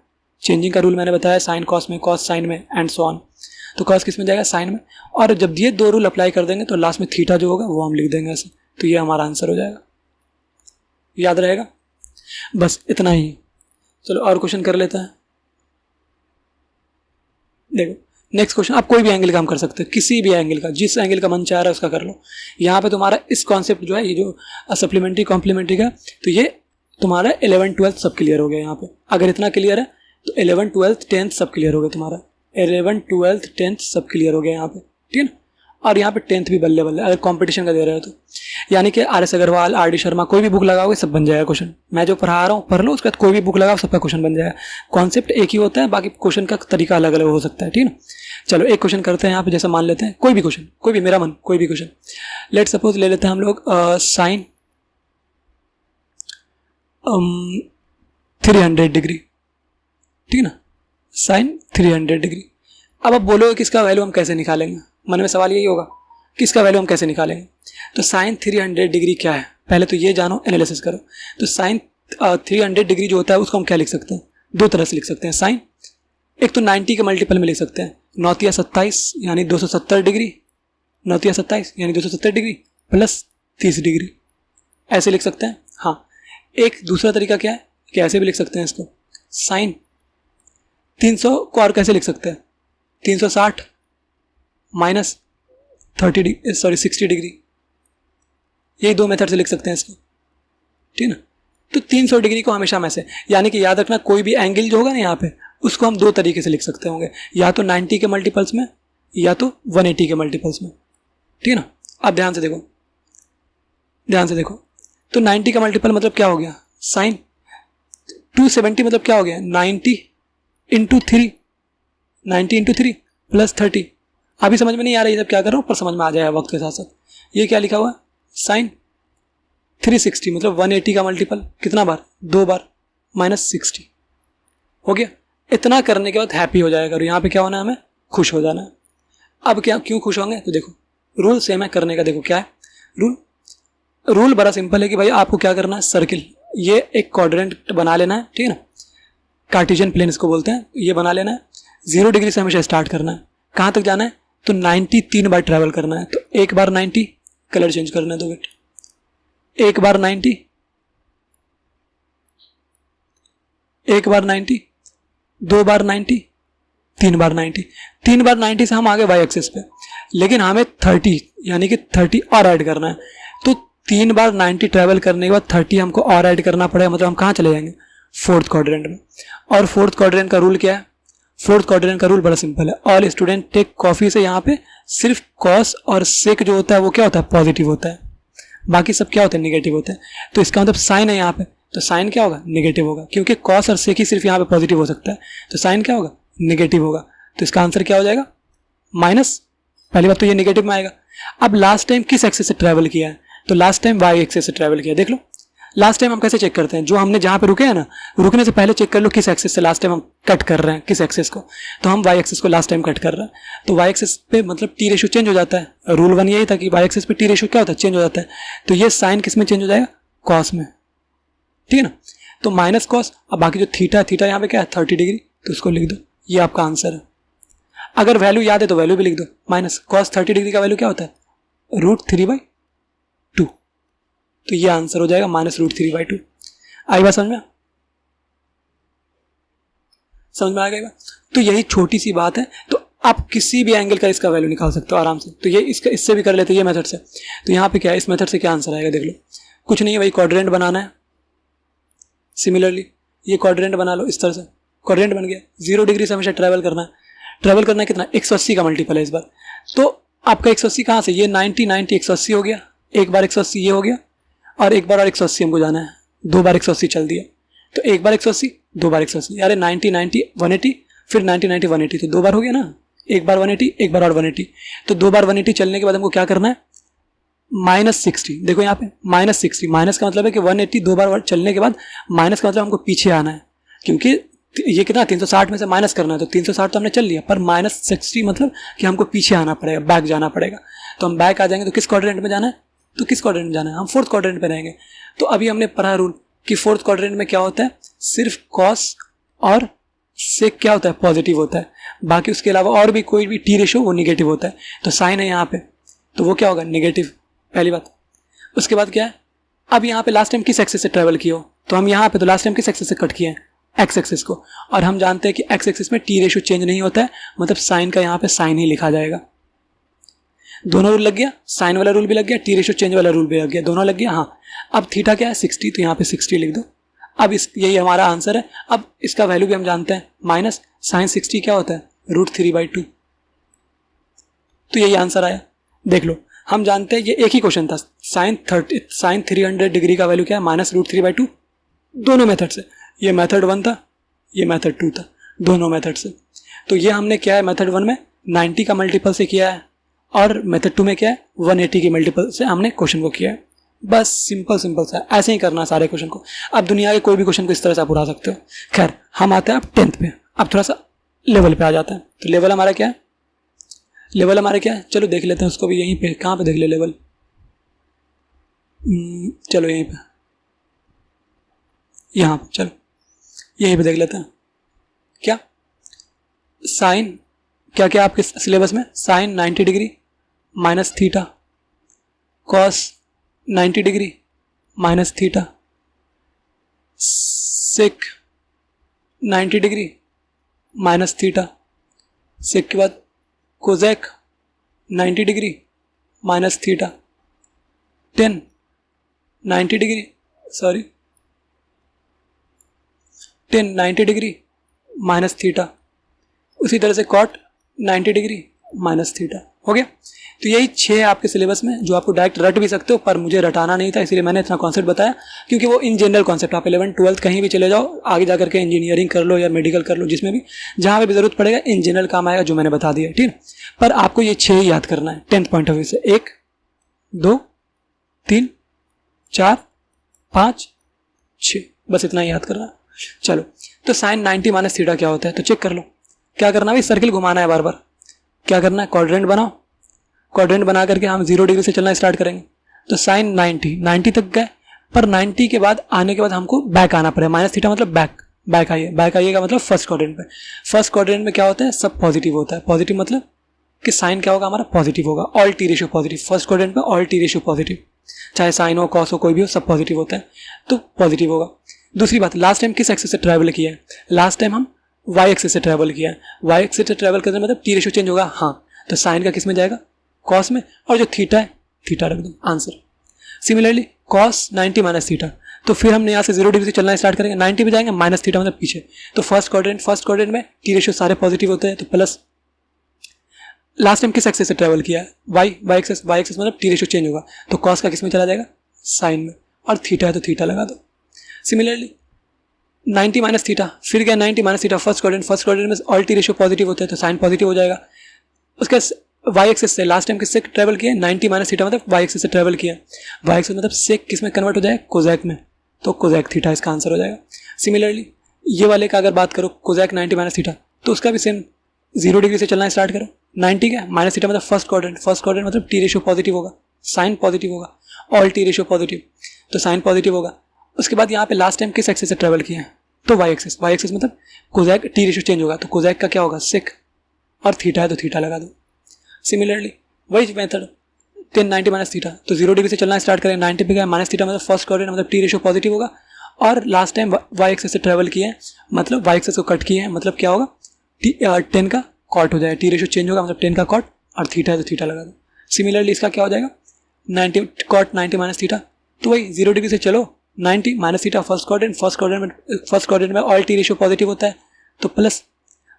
चेंजिंग का रूल मैंने बताया, साइन कॉस में, कॉस साइन में, एंड सो ऑन। तो कॉस किस में जाएगा, साइन में। और जब ये 2 रूल अप्लाई कर देंगे तो लास्ट में थीटा जो होगा वो हम लिख देंगे ऐसे, तो ये हमारा आंसर हो जाएगा। याद रहेगा, बस इतना ही। चलो और क्वेश्चन कर लेते हैं। देखो नेक्स्ट क्वेश्चन, आप कोई भी एंगल का हम कर सकते हैं, किसी भी एंगल का, जिस एंगल का मन चाह रहा है उसका कर लो। यहाँ पे तुम्हारा इस कॉन्सेप्ट जो है, ये जो सप्लीमेंट्री कॉम्प्लीमेंट्री का, तो ये तुम्हारा 11th 12th सब क्लियर हो गया यहाँ पे। अगर इतना क्लियर है तो 11th 12th 10th सब क्लियर हो गया तुम्हारा, 11th 12th 10th सब क्लियर हो गया यहाँ पे, ठीक है ना। और यहाँ पे 10th भी बल्ले बल्ले, अगर कंपटीशन का दे रहे हो तो, यानी कि RS अग्रवाल, RD शर्मा, कोई भी बुक लगाओगे सब बन जाएगा क्वेश्चन। मैं जो पढ़ा रहा हूँ पढ़ लो, उसके बाद कोई भी बुक लगाओ सबका क्वेश्चन बन जाएगा। कॉन्सेप्ट एक ही होता है, बाकी क्वेश्चन का तरीका अलग अलग हो सकता है, ठीक है ना। चलो एक क्वेश्चन करते हैं यहाँ पे, जैसे मान लेते हैं कोई भी क्वेश्चन, कोई भी, मेरा मन कोई भी क्वेश्चन। लेट सपोज ले लेते हैं हम लोग साइन 300 डिग्री, ठीक है ना, साइन 300 डिग्री। अब आप बोलोगे कि इसका वैल्यू हम कैसे निकालेंगे, मन में सवाल यही होगा कि इसका वैल्यू हम कैसे निकालेंगे। तो साइन 300 डिग्री क्या है, पहले तो ये जानो, एनालिसिस करो। तो साइन 300 डिग्री जो होता है उसको हम क्या लिख सकते हैं, दो तरह से लिख सकते हैं साइन। एक तो 90 के मल्टीपल में लिख सकते हैं, 9 या 27 यानी 270 डिग्री, 9 या 27 यानी 270 डिग्री प्लस 30 डिग्री, ऐसे लिख सकते हैं। हाँ, एक दूसरा तरीका क्या है कि ऐसे भी लिख सकते हैं इसको, साइन 300 को और कैसे लिख सकते हैं, 360 माइनस 60 डिग्री, यही दो मेथड से लिख सकते हैं इसको, ठीक है ना। तो 300 डिग्री को हमेशा हम ऐसे, यानी कि याद रखना कोई भी एंगल जो होगा ना यहाँ पे, उसको हम दो तरीके से लिख सकते होंगे, या तो 90 के मल्टीपल्स में या तो 180 के मल्टीपल्स में, ठीक है ना। अब ध्यान से देखो, ध्यान से देखो, तो 90 का मल्टीपल मतलब क्या हो गया, साइन 270 मतलब क्या हो गया, 90 इंटू 3, 90 इंटू 3 प्लस 30। अभी समझ में नहीं आ रही है जब क्या कर रहा हूँ, पर समझ में आ जाएगा वक्त के साथ साथ। ये क्या लिखा हुआ है, साइन 360 मतलब 180 का मल्टीपल कितना बार, 2 बार, माइनस 60 हो गया। इतना करने के बाद हैप्पी हो जाएगा, और यहाँ पे क्या होना है, हमें खुश हो जाना है। अब क्या, क्यों खुश होंगे, तो देखो रूल सेम है करने का। देखो क्या है रूल बड़ा सिंपल है कि भाई आपको क्या करना है, सर्किल, ये एक क्वाड्रेंट बना लेना है, ठीक है ना, कार्टेशियन प्लेन इसको बोलते हैं, ये बना लेना है। 0 डिग्री से हमेशा स्टार्ट करना है, कहाँ तक जाना है, तो 90 3 बार ट्रैवल करना है। तो एक बार 90, कलर चेंज करना है, दो मिनट, एक बार 90, एक बार 90, 2 बार 90, 3 बार 90। 3 बार 90 से हम आगे वाई एक्सिस पे, लेकिन हमें 30 यानी कि 30 और ऐड करना है। तो 3 बार 90 ट्रैवल करने के बाद 30 हमको और ऐड करना पड़ेगा, मतलब हम कहाँ चले जाएंगे, फोर्थ क्वाड्रेंट में। और फोर्थ क्वाड्रेंट का रूल क्या है, फोर्थ क्वाड्रेंट का रूल बड़ा सिंपल है, ऑल स्टूडेंट टेक कॉफी से यहाँ पे सिर्फ कॉस और सेक जो होता है वो क्या होता है, पॉजिटिव होता है, बाकी सब क्या होता है, नेगेटिव होता है। तो इसका मतलब साइन है यहाँ पे, तो साइन क्या होगा, नेगेटिव होगा, क्योंकि कॉस और सेक ही सिर्फ यहाँ पे पॉजिटिव हो सकता है, तो साइन क्या होगा, नेगेटिव होगा। तो इसका आंसर क्या हो जाएगा, माइनस। पहली बात तो ये नेगेटिव में आएगा। अब लास्ट टाइम किस एक्सिस से ट्रैवल किया है, तो लास्ट टाइम वाई एक्सिस से ट्रैवल किया। देख लो लास्ट टाइम हम कैसे चेक करते हैं, जो हमने जहाँ पे रुके हैं ना, रुकने से पहले चेक कर लो किस एक्सिस से लास्ट टाइम हम कट कर रहे हैं, किस एक्सिस को। तो हम वाई एक्सिस को लास्ट टाइम कट कर रहे हैं, तो वाई एक्सिस पे मतलब टी रेशियो चेंज हो जाता है। रूल 1 यही था कि वाई एक्सिस पे टी रेशियो क्या होता है, चेंज हो जाता है। तो ये साइन किस में चेंज हो जाएगा, कॉस में, ठीक है ना। तो माइनस कॉस, अब बाकी जो थीटा यहाँ पे क्या है, 30 डिग्री, तो उसको लिख दो, ये आपका आंसर है। अगर वैल्यू याद है तो वैल्यू भी लिख दो, माइनस कॉस 30 डिग्री का वैल्यू क्या होता है, √3/2। तो ये आंसर हो जाएगा -√3/2। आई बात समझ में, समझ में आ गई बात। तो यही छोटी सी बात है, तो आप किसी भी एंगल का इसका वैल्यू निकाल सकते हो आराम से। तो ये इसका इससे भी कर लेते हैं, ये मेथड से। तो यहाँ पे क्या है, इस मेथड से क्या आंसर आएगा, देख लो, कुछ नहीं है भाई, क्वाड्रेंट बनाना है। सिमिलरली ये क्वाड्रेंट बना लो, इस तरह से क्वाड्रेंट बन गया। 0 डिग्री से हमेशा ट्रैवल करना है, ट्रैवल करना है कितना, 180 का मल्टीपल है इस बार। तो आपका 180 कहाँ से, ये 90 90 180 हो गया, एक बार 180 ये हो गया, और एक बार और 180 हमको जाना है, 2 बार 180 चल दिया। तो एक बार 180, 2 बार 180, यार 90 90 180, फिर 90 90 180, तो 2 बार हो गया ना, एक बार 180 एक बार और 180। तो 2 बार 180 चलने के बाद हमको क्या करना है, -60। देखो यहाँ पे -60, माइनस का मतलब है कि 180 2 बार चलने के बाद, माइनस का मतलब हमको पीछे आना है, क्योंकि ये कितना 360 में से माइनस करना है, तो 360 तो हमने चल लिया, पर -60 मतलब कि हमको पीछे आना पड़ेगा, बैक जाना पड़ेगा। तो हम बैक आ जाएंगे, तो किस क्वाड्रेंट में जाना है, तो किस क्वाड्रेंट में जाना है, हम फोर्थ क्वाड्रेंट पे रहेंगे। तो अभी हमने पढ़ा रूल कि फोर्थ क्वाड्रेंट में क्या होता है, सिर्फ कॉस और सेक क्या होता है, पॉजिटिव होता है, बाकी उसके अलावा और भी कोई भी टी रेशियो वो निगेटिव होता है। तो साइन है यहाँ पे, तो वो क्या होगा, नेगेटिव, पहली बात। उसके बाद क्या है, अब यहाँ पे लास्ट टाइम किस एक्सिस से ट्रैवल किया हो, तो हम यहाँ पे तो लास्ट टाइम किस एक्सिस से कट किए हैं, एक्स एक्सिस को, और हम जानते हैं कि एक्स एक्सिस में टी रेशियो चेंज नहीं होता है, मतलब साइन का यहाँ पे साइन ही लिखा जाएगा। दोनों रूल लग गया, साइन वाला रूल भी लग गया, टी रेशियो चेंज वाला रूल भी लग गया, दोनों लग गया। हाँ, अब थीटा क्या है 60, तो यहाँ पे 60 लिख दो। अब इस यही हमारा आंसर है। अब इसका वैल्यू भी हम जानते हैं, माइनस साइन 60 क्या होता है √3/2, तो यही आंसर आया। देख लो, हम जानते हैं ये एक ही क्वेश्चन था, साइन 300 डिग्री का वैल्यू क्या है -√3/2, दोनों मेथड से, ये मेथड 1 था, ये मेथड 2 था, दोनों मेथड से। तो ये हमने क्या है मेथड 1 में 90 का मल्टीपल से किया है, और मेथड 2 में क्या है 180 के मल्टीपल से हमने क्वेश्चन को किया है। बस सिंपल सा, ऐसे ही करना सारे क्वेश्चन को। आप दुनिया के कोई भी क्वेश्चन को इस तरह से आप उड़ा सकते हो। खैर, हम आते हैं अब 10th पे, अब थोड़ा सा लेवल पे आ जाते हैं। तो लेवल हमारा क्या है, लेवल हमारा क्या है, चलो देख लेते हैं उसको भी यहीं पे। कहाँ पे देख ले लेवल, चलो यहीं पे, यहाँ पे, चलो यहीं पे देख लेते हैं। क्या साइन क्या क्या आपके सिलेबस में, sine 90 degree minus theta, cos 90 degree minus theta, sec 90 degree minus theta, sec के बाद cosec 90 degree minus theta, tan 90 degree minus theta, उसी तरह से कॉट 90 डिग्री माइनस थीटा। हो गया। तो यही 6 आपके सिलेबस में जो आपको डायरेक्ट रट भी सकते हो, पर मुझे रटाना नहीं था, इसलिए मैंने इतना कॉन्सेप्ट बताया, क्योंकि वो इन जनरल कॉन्सेप्ट, आप 11th 12th कहीं भी चले जाओ, आगे जाकर के इंजीनियरिंग कर लो या मेडिकल कर लो, जिसमें भी जहाँ पे भी जरूरत पड़ेगा इन जनरल काम आएगा, जो मैंने बता दिया, ठीक है। पर आपको ये 6 ही याद करना है 10th पॉइंट ऑफ व्यू से, 1 2 3 4 5 6, बस इतना ही याद करना है। चलो, तो साइन 90 माइनस थीटा क्या होता है, तो चेक कर लो। क्या करना है, सर्किल घुमाना है बार बार। क्या करना है, क्वाड्रेंट बनाओ, क्वाड्रेंट बना करके हम 0 डिग्री से चलना स्टार्ट करेंगे। तो साइन 90 तक गए, पर 90 के बाद आने के बाद हमको बैक आना पड़ेगा, माइनस थीटा मतलब बैक आइएगा मतलब फर्स्ट क्वाड्रेंट पे। फर्स्ट क्वाड्रेंट में क्या होता है, सब पॉजिटिव होता है। पॉजिटिव मतलब कि साइन क्या होगा हमारा, पॉजिटिव होगा, all T ratio positive. First quadrant में ऑल टी रेशियो पॉजिटिव, चाहे साइन हो कॉस हो कोई भी हो, सब पॉजिटिव होता है, तो पॉजिटिव होगा। दूसरी बात, लास्ट टाइम किस एक्सिस से ट्रैवल किया है, लास्ट टाइम हम वाई एक्सिस से ट्रैवल किया है। वाई एक्सिस से ट्रैवल करने मतलब टी रेशियो चेंज होगा, हाँ, तो साइन का किस में जाएगा, कॉस में, और जो थीटा है थीटा रख दो, answer. Similarly cos 90 minus theta, तो फिर हमने यहाँ से 0 डिग्री से चलना स्टार्ट करेंगे, 90 पे जाएंगे, माइनस थीटा मतलब पीछे। तो फर्स्ट क्वाड्रेंट में टी रेशियो सारे पॉजिटिव होते हैं, तो प्लस। लास्ट टाइम किस एक्सिस से ट्रैवल किया है, वाई एक्सिस मतलब टी रेशियो चेंज होगा, तो कॉस का किस में चला जाएगा, साइन में, और थीटा है तो थीटा लगा दो। सिमिलरली 90 माइनस थीटा, फिर गया 90 माइनस थीटा, फर्स्ट क्वाड्रेंट में ऑल टी रेशियो पॉजिटिव होते हैं, तो साइन पॉजिटिव हो जाएगा। उसके वाई एक्सिस से लास्ट टाइम किससे ट्रैवल किया, 90 माइनस थीटा मतलब वाई एक्सिस से ट्रैवल किया, वाई एक्सिस मतलब सेक किस में कन्वर्ट हो जाएगा, कोजैक में, तो कोजैक थीटा इसका आंसर हो जाएगा। सिमिलरली ये वाले का अगर बात करो, कोजैक 90 माइनस थीटा, तो उसका भी सेम 0 डिग्री से चलना स्टार्ट करो, 90 का माइनस थीटा मतलब फर्स्ट क्वाड्रेंट मतलब टी रेशियो पॉजिटिव होगा, साइन पॉजिटिव होगा, ऑल टी रेशियो पॉजिटिव, तो साइन पॉजिटिव होगा। उसके बाद यहाँ पे लास्ट टाइम किस एक्सिस से ट्रैवल किया है, तो वाई एक्सिस मतलब कोजैक टी रेशियो चेंज होगा, तो कोजैक का क्या होगा, सेक, और थीटा है तो थीटा लगा दो। सिमिलरली वही मेथड, 90 माइनस थीटा, तो 0 डिग्री से चलना स्टार्ट करें, 90 पे गया, माइनस थीटा मतलब फर्स्ट क्वाड्रेंट मतलब टी रेशियो पॉजिटिव होगा, और लास्ट टाइम वाई एक्सिस से ट्रैवल किए हैं मतलब वाई एक्सिस को कट किए हैं, मतलब क्या होगा, 10 का कॉट हो जाएगा, टी रेशियो चेंज होगा मतलब 10 का कॉट, और थीटा है तो थीटा लगा दो। सिमिलरली इसका क्या हो जाएगा, 90 कॉट 90 माइनस थीटा, तो वही 0 डिग्री से चलो, 90 माइनस थीटा फर्स्ट क्वाड्रेंट में ऑल टी रेशियो पॉजिटिव होता है, तो प्लस।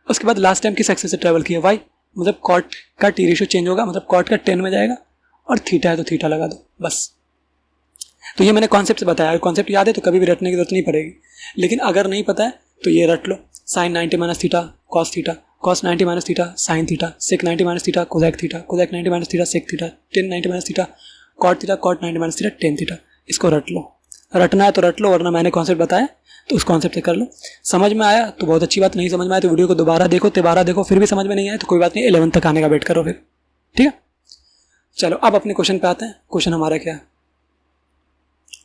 उसके बाद लास्ट टाइम किस एक्सिस से ट्रैवल किया, वाई मतलब कॉट का टी रेशियो चेंज होगा, मतलब कॉट का 10 में जाएगा, और थीटा है तो थीटा लगा दो, बस। तो ये मैंने कॉन्सेप्ट से बताया, कॉन्सेप्ट याद है तो कभी भी रटने की जरूरत नहीं पड़ेगी, लेकिन अगर नहीं पता है तो ये रट लो, sine 90 minus theta cos 90 minus theta sine theta, sec 90 minus theta cosec 90 minus theta sec theta, 10 90 minus theta cot 90 minus theta 10 theta. इसको रट लो, रटना है तो रट लो, वरना मैंने कॉन्सेप्ट बताया तो उस कॉन्सेप्ट से कर लो। समझ में आया तो बहुत अच्छी बात, नहीं समझ में आया तो वीडियो को दोबारा देखो, फिर भी समझ में नहीं आया तो कोई बात नहीं, 11th तक आने का वेट करो फिर, ठीक है। चलो अब अपने क्वेश्चन पे आते हैं। क्वेश्चन हमारा क्या है,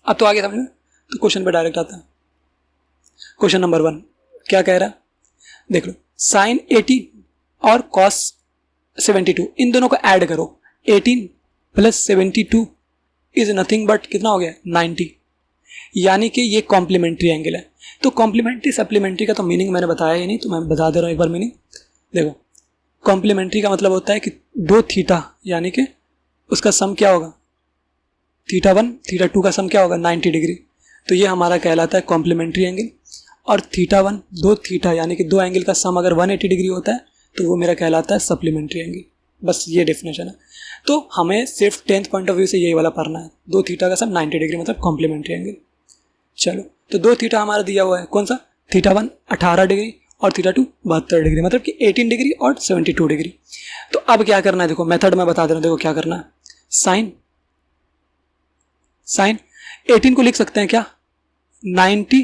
अब तो आगे समझ में, तो क्वेश्चन पे डायरेक्ट आता है। क्वेश्चन नंबर 1 क्या कह रहा है, देख लो, साइन 80 और कॉस 72 इन दोनों को ऐड करो, 18 प्लस 72 इज नथिंग बट कितना हो गया, 90। यानी कि ये कॉम्प्लीमेंट्री एंगल है। तो कॉम्प्लीमेंट्री सप्लीमेंट्री का तो मीनिंग मैंने बताया ही नहीं, तो मैं बता दे रहा हूँ एक बार मीनिंग। देखो, कॉम्प्लीमेंट्री का मतलब होता है कि दो थीटा यानी कि उसका सम क्या होगा, थीटा 1 थीटा 2 का सम क्या होगा 90 डिग्री, तो ये हमारा कहलाता है कॉम्प्लीमेंट्री एंगल। और थीटा 1 दो थीटा यानी कि दो एंगल का सम अगर 180 डिग्री होता है तो वो मेरा कहलाता है सप्लीमेंट्री एंगल। बस ये डेफिनेशन है। तो हमें सिर्फ 10th पॉइंट ऑफ व्यू से यही वाला पढ़ना है, दो थीटा का सम 90 डिग्री मतलब कॉम्प्लीमेंट्री एंगल। चलो, तो दो थीटा हमारा दिया हुआ है, कौन सा, थीटा 1 18 डिग्री और थीटा 2 72 डिग्री, मतलब कि 18 डिग्री और 72 डिग्री। तो अब क्या करना है, देखो मेथड में बता दे रहा हूँ, देखो क्या करना है। साइन 18 को लिख सकते हैं क्या 90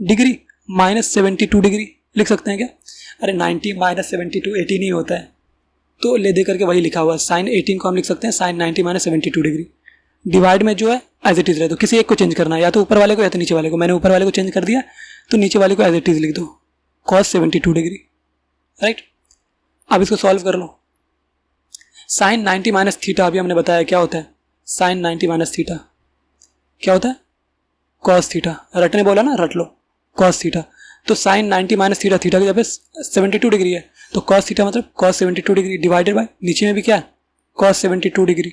डिग्री माइनस 72 डिग्री लिख सकते हैं क्या? अरे 90 माइनस 72 18 ही होता है, तो ले दे करके वही लिखा हुआ है। साइन 18 को हम लिख सकते हैं साइन 90 माइनस 72 डिग्री। डिवाइड में जो है एज इट इज रहे, तो किसी एक को चेंज करना है, या तो ऊपर वाले को या तो नीचे वाले को। मैंने ऊपर वाले को चेंज कर दिया तो नीचे वाले को एज इट इज लिख दो, कॉस 72 डिग्री, राइट। अब इसको सॉल्व कर लो। साइन 90 माइनस थीटा अभी हमने बताया क्या होता है, साइन 90 माइनस थीटा क्या होता है, कॉस थीटा। रटने बोला ना, रट लो, कॉस थीटा। तो साइन 90 माइनस थीटा, थीटा की जगह 72 डिग्री है, तो कॉस थीटा मतलब कॉस 72 डिग्री डिवाइडेड बाय नीचे में भी क्या है कॉस 72 डिग्री,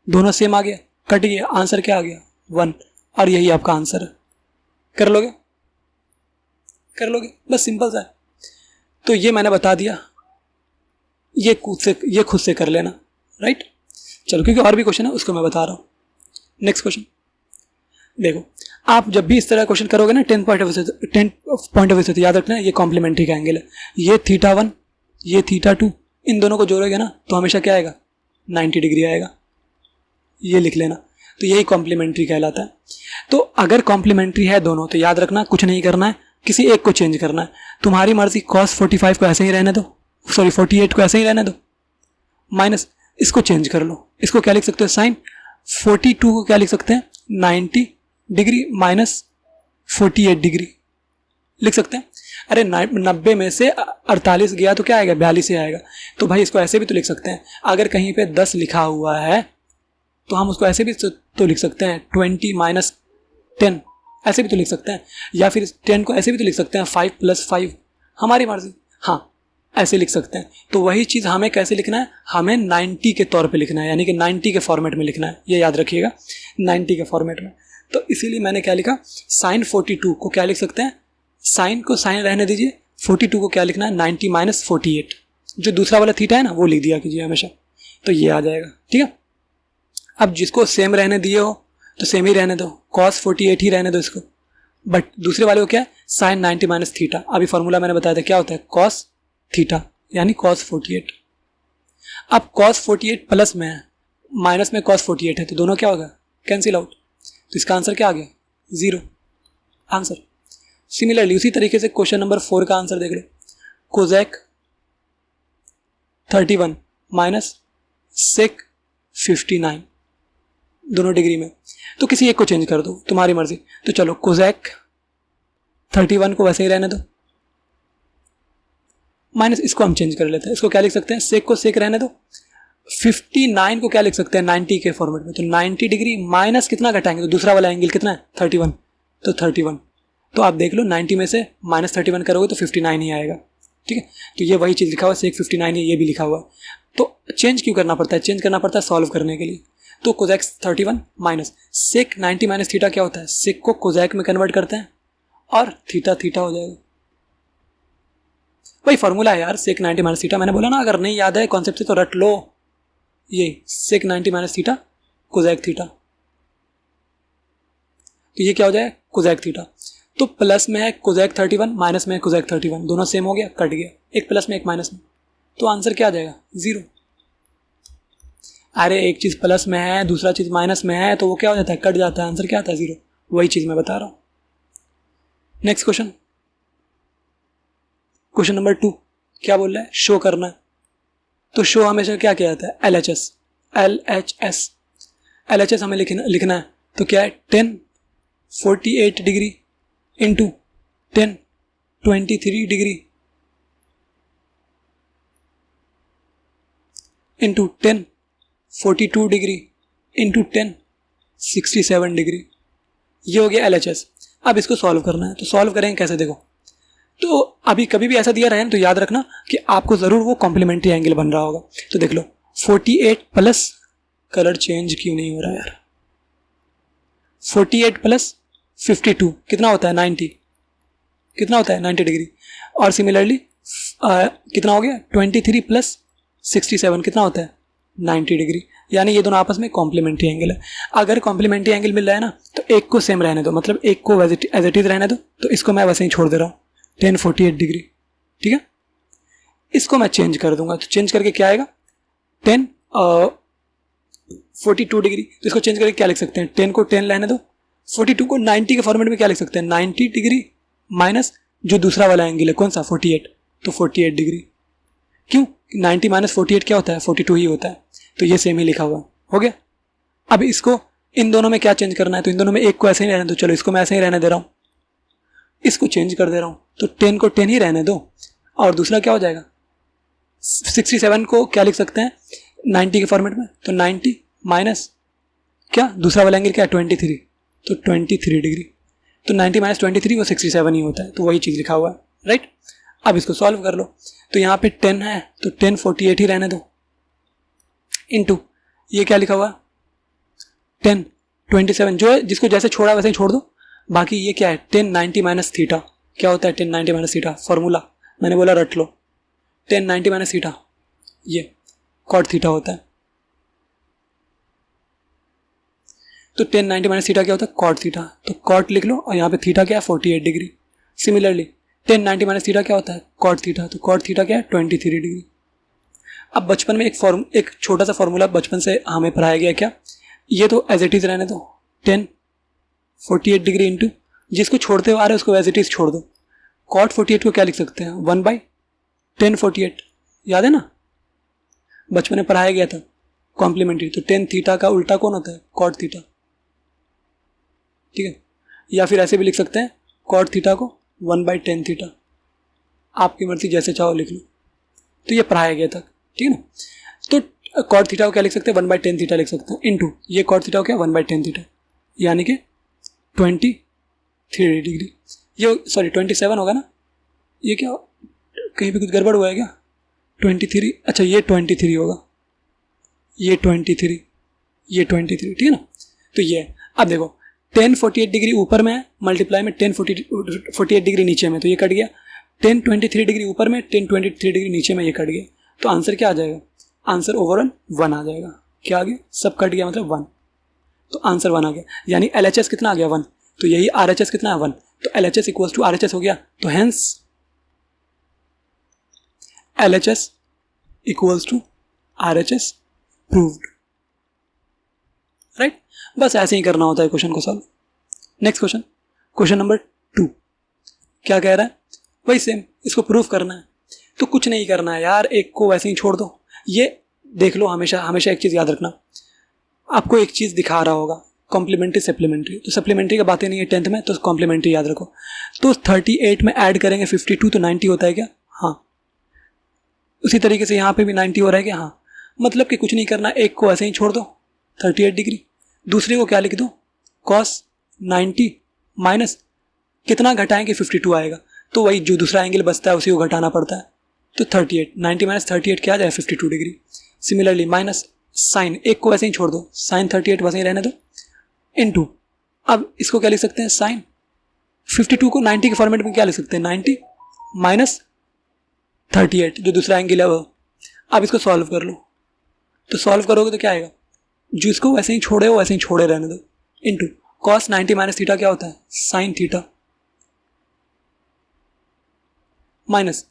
दोनों सेम आ गया, कट गया, आंसर क्या आ गया 1, और यही आपका आंसर है। कर लोगे, कर लोगे, बस सिंपल सा है। तो ये मैंने बता दिया, ये खुद से कर लेना, राइट। चलो, क्योंकि और भी क्वेश्चन है उसको मैं बता रहा हूँ। नेक्स्ट क्वेश्चन देखो, आप जब भी इस तरह क्वेश्चन करोगे ना 10 पॉइंट ऑफ व्यू से, याद रखना ये कॉम्प्लीमेंट्री का एंगल है। ये थीटा 1 ये थीटा 2, इन दोनों को जोड़ोगे ना तो हमेशा क्या आएगा 90 डिग्री आएगा, ये लिख लेना। तो यही कॉम्प्लीमेंट्री कहलाता है। तो अगर कॉम्प्लीमेंट्री है दोनों तो याद रखना कुछ नहीं करना है, किसी एक को चेंज करना है, तुम्हारी मर्जी। कॉस 45 को ऐसे ही रहने दो, सॉरी 48 को ऐसे ही रहने दो, माइनस इसको चेंज कर लो। इसको क्या लिख सकते हो, साइन 42 को क्या लिख सकते हैं 90 डिग्री माइनस 48 डिग्री लिख सकते हैं। अरे 90 में से 48 गया तो क्या आएगा 42 ही आएगा। तो भाई इसको ऐसे भी तो लिख सकते हैं, अगर कहीं पे 10 लिखा हुआ है तो हम उसको ऐसे भी तो लिख सकते हैं 20 माइनस 10, ऐसे भी तो लिख सकते हैं, या फिर 10 को ऐसे भी तो लिख सकते हैं 5 प्लस 5, हमारी मर्जी। हाँ, ऐसे लिख सकते हैं। तो वही चीज़ हमें कैसे लिखना है, हमें 90 के तौर पे लिखना है, यानी कि 90 के फॉर्मेट में लिखना है, ये याद रखिएगा 90 के फॉर्मेट में। तो इसीलिए मैंने क्या लिखा, साइन 42 को क्या लिख सकते हैं, साइन को साइन रहने दीजिए, 42 को क्या लिखना है 90 माइनस 48, जो दूसरा वाला थीटा है ना वो लिख दिया कीजिए हमेशा, तो ये आ जाएगा, ठीक है। अब जिसको सेम रहने दिए हो तो सेम ही रहने दो, कॉस 48 ही रहने दो इसको, बट दूसरे वाले को क्या है साइन 90 माइनस थीटा। अभी फॉर्मूला मैंने बताया था क्या होता है, कॉस थीटा यानी कॉस 48। अब कॉस 48 प्लस में है, माइनस में कॉस 48 है, तो दोनों क्या होगा कैंसिल आउट, तो इसका आंसर क्या आ गया 0 आंसर। सिमिलरली उसी तरीके से क्वेश्चन नंबर 4 का आंसर देख लो, कोजेक 31 माइनस सेक 59, दोनों डिग्री में, तो किसी एक को चेंज कर दो, तुम्हारी मर्जी। तो चलो कोजेक 31 को वैसे ही रहने दो, माइनस इसको हम चेंज कर लेते हैं, इसको क्या लिख सकते हैं, सेक को सेक रहने दो, 59 को क्या लिख सकते हैं 90 के फॉर्मेट में, तो 90 डिग्री माइनस कितना घटाएंगे, तो दूसरा वाला एंगल कितना है 31, तो 31। तो आप देख लो 90 में से माइनस 31 करोगे तो 59 ही आएगा, ठीक है। तो ये वही चीज़ लिखा हुआ है, सेक 59 है, ये भी लिखा हुआ है। तो चेंज क्यों करना पड़ता है, चेंज करना पड़ता है सॉल्व करने के लिए। तो cosec 31 minus sec 90 minus theta क्या होता है, सेक को कोजेक में कन्वर्ट करते हैं और थीटा थीटा हो जाएगा, वही फॉर्मूला है यार, सेक 90 माइनस थीटा। मैंने बोला ना अगर नहीं याद है कॉन्सेप्ट से तो रट लो, ये सेक 90 माइनस थीटा कोजेक थीटा, तो ये क्या हो जाए कोजेक थीटा। तो प्लस में है कोजेक 31, माइनस में है कोजेक 31, दोनों सेम हो गया, कट गया, एक प्लस में एक माइनस में, तो आंसर क्या आ जाएगा 0। अरे एक चीज़ प्लस में है दूसरा चीज़ माइनस में है तो वो क्या हो जाता है, कट जाता है, आंसर क्या आता है 0, वही चीज़ मैं बता रहा हूँ। नेक्स्ट क्वेश्चन, क्वेश्चन नंबर 2 क्या बोल रहा है, शो करना है। तो शो हमेशा क्या किया जाता है LHS हमें लिखना है, तो क्या है 10 48 degree into 10 23 degree into 10 42 degree into 10 67 degree, ये हो गया LHS। अब इसको सॉल्व करना है, तो सॉल्व करेंगे कैसे, देखो। तो अभी कभी भी ऐसा दिया रहे तो याद रखना कि आपको ज़रूर वो कॉम्प्लीमेंट्री एंगल बन रहा होगा। तो देख लो 48 प्लस, कलर चेंज क्यों नहीं हो रहा यार, 48 प्लस 52 कितना होता है 90, कितना होता है 90 डिग्री। और सिमिलरली कितना हो गया 23 प्लस 67 कितना होता है 90 डिग्री। यानी ये दोनों आपस में कॉम्प्लीमेंट्री एंगल है। अगर कॉम्प्लीमेंट्री एंगल मिल रहा है ना तो एक को सेम रहने दो, मतलब एक को एज इट इज रहने दो। तो इसको मैं वैसे ही छोड़ दे रहा हूँ 1048 डिग्री, ठीक है। इसको मैं चेंज कर दूंगा, तो चेंज करके क्या आएगा 1042 डिग्री। तो इसको चेंज करके क्या लिख सकते हैं, 10 को 10 रहने दो, 42 को 90 के फॉर्मेट में क्या लिख सकते हैं 90 डिग्री माइनस जो दूसरा वाला एंगल है कौन सा 48, तो 48 डिग्री। क्यों 90 माइनस 48 क्या होता है 42 ही होता है। तो ये सेम ही लिखा हुआ हो गया। अब इसको इन दोनों में क्या चेंज करना है, तो इन दोनों में एक को ऐसे ही रहने दो, चलो इसको मैं ऐसे ही रहने दे रहा हूँ, इसको चेंज कर दे रहा हूँ। तो 10 को 10 ही रहने दो, और दूसरा क्या हो जाएगा 67 को क्या लिख सकते हैं 90 के फॉर्मेट में, तो 90 माइनस क्या दूसरा वाला एंगल क्या है 23, तो 23 डिग्री। तो 90 माइनस 23 वो 67 ही होता है, तो वही चीज़ लिखा हुआ है, राइट। अब इसको सॉल्व कर लो, तो यहाँ पे 10 है तो 1048 ही रहने दो, इनटू ये क्या लिखा हुआ 1027, जो है जिसको जैसे छोड़ा वैसे ही छोड़ दो। बाकी ये क्या है 1090 माइनस थीटा, क्या होता है 1090 माइनस थीटा, फॉर्मूला मैंने बोला रट लो, 1090 माइनस थीटा ये कॉट थीटा होता है। तो 1090 माइनस थीटा क्या होता है कॉट थीटा, तो कॉट लिख लो, और यहाँ पे थीटा क्या है 48 डिग्री। सिमिलरली 1090 माइनस थीटा क्या होता है कॉट थीटा, तो कॉट थीटा क्या है 23 डिग्री। अब बचपन में एक छोटा सा फॉर्मूला बचपन से हमें पढ़ाया गया, क्या ये तो एज इट इज रहने दो 1048 डिग्री इंटू जिसको छोड़ते हुए आ रहे हैं उसको एज इट इज छोड़ दो। कॉट 48 को क्या लिख सकते हैं 1/1048, याद है ना बचपन में पढ़ाया गया था कॉम्प्लीमेंट्री। तो 10 थीटा का उल्टा कौन होता है कॉट थीटा, ठीक है। या फिर ऐसे भी लिख सकते हैं कॉट थीटा को 1/10 थीटा, आपकी मर्जी जैसे चाहो लिख लो। तो ये पढ़ाया गया था, ठीक है ना। तो कॉट थीटा को क्या लिख सकते हैं 1/10 थीटा लिख सकते हैं, इनटू ये कॉट थीटा को क्या 1/10 थीटा, यानी कि 23 डिग्री। ये सॉरी 27 होगा ना, ये क्या कहीं पे कुछ गड़बड़ हुआ है क्या 23, अच्छा ये 23 होगा, ये 23, ये 23, ठीक है ना। तो ये अब देखो 1048 डिग्री ऊपर में है, मल्टीप्लाई में 1048 डिग्री नीचे में, तो ये कट गया। 1023 डिग्री ऊपर में 1023 डिग्री नीचे में, ये कट गया। तो आंसर क्या आ जाएगा, आंसर ओवरऑल 1 आ जाएगा। क्या आ गया, सब कट गया मतलब 1, तो आंसर 1 आ गया। यानी LHS कितना आ गया 1, तो यही RHS कितना है 1, तो LHS इक्वल्स टू RHS हो गया। तो hence LHS equals to RHS proved, right. बस ऐसे ही करना होता है क्वेश्चन को solve. Next question, question number 2 क्या कह रहा है, वही सेम, इसको प्रूफ करना है। तो कुछ नहीं करना है यार, एक को वैसे ही छोड़ दो। ये देख लो, हमेशा हमेशा एक चीज़ याद रखना, आपको एक चीज़ दिखा रहा होगा कॉम्प्लीमेंट्री सप्लीमेंट्री, तो सप्लीमेंट्री का बातें नहीं है 10th में, तो कॉम्प्लीमेंट्री याद रखो। तो 38 में ऐड करेंगे 52 तो 90 होता है क्या, हाँ। उसी तरीके से यहाँ पे भी 90 हो रहा है क्या, हाँ। मतलब कि कुछ नहीं करना, एक को ऐसे ही छोड़ दो 38 डिग्री, दूसरे को क्या लिख दो cos 90 माइनस कितना घटाएंगे 52 आएगा, तो वही जो दूसरा एंगल बचता है उसी को घटाना पड़ता है। तो 38 90 माइनस 38 क्या आ जाए 52 डिग्री। सिमिलरली माइनस साइन, एक को वैसे ही छोड़ दो, साइन 38 वैसे ही रहने दो, इनटू अब इसको क्या लिख सकते हैं साइन 52 को 90 के फॉर्मेट में क्या लिख सकते हैं 90 माइनस 38 जो दूसरा एंगल है वो। अब इसको सॉल्व कर लो, तो सॉल्व करोगे तो क्या आएगा, जो इसको वैसे ही छोड़े हो वैसे ही छोड़े रहने दो, इनटू cos 90 माइनस थीटा क्या होता है साइन थीटा, माइनस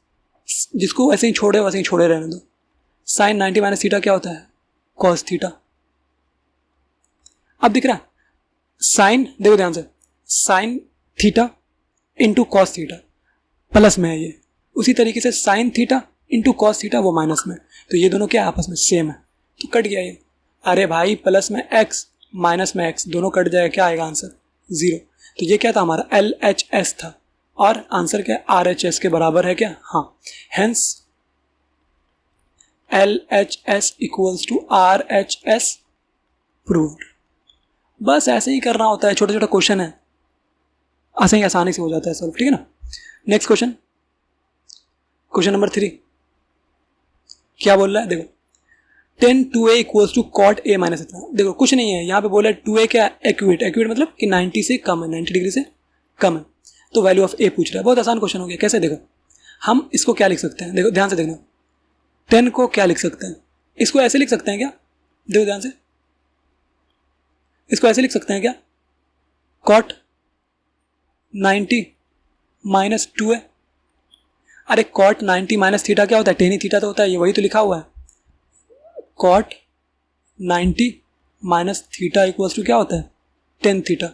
जिसको वैसे ही छोड़े वैसे ही छोड़े रहने दो, साइन 90 माइनस थीटा क्या होता है cos थीटा। अब दिख रहा है साइन, देखो ध्यान से, sine theta into cos theta plus में है ये, उसी तरीके से sine theta into cos theta वो माइनस में, तो ये दोनों क्या आपस में सेम है, तो कट गया ये। अरे भाई प्लस में x माइनस में x दोनों कट जाएगा, क्या आएगा आंसर 0। तो ये क्या था हमारा LHS था, और आंसर क्या RHS के बराबर है क्या, हाँ। Hence LHS equals to RHS proved. बस ऐसे ही करना होता है, छोटा छोटा क्वेश्चन है, आसानी से हो जाता है सॉल्व, ठीक है ना। नेक्स्ट क्वेश्चन, क्वेश्चन नंबर 3 क्या बोल रहा है, देखो tan 2a equals to cot a minus इतना। देखो कुछ नहीं है, यहाँ पे बोला है 2a क्या, एक्यूट मतलब कि 90 से कम है, 90 डिग्री से कम है, तो वैल्यू ऑफ a पूछ रहा है। बहुत आसान क्वेश्चन हो गया। कैसे, देखो हम इसको क्या लिख सकते हैं, देखो ध्यान से देखना, 10 को क्या लिख सकते हैं, इसको ऐसे लिख सकते हैं क्या, देखो ध्यान से, इसको ऐसे लिख सकते हैं क्या, cot 90 माइनस 2a। अरे cot 90 माइनस थीटा क्या होता है, टेन ही थीटा तो होता है, ये वही तो लिखा हुआ है। cot 90 minus theta equals to क्या होता है, टेन थीटा,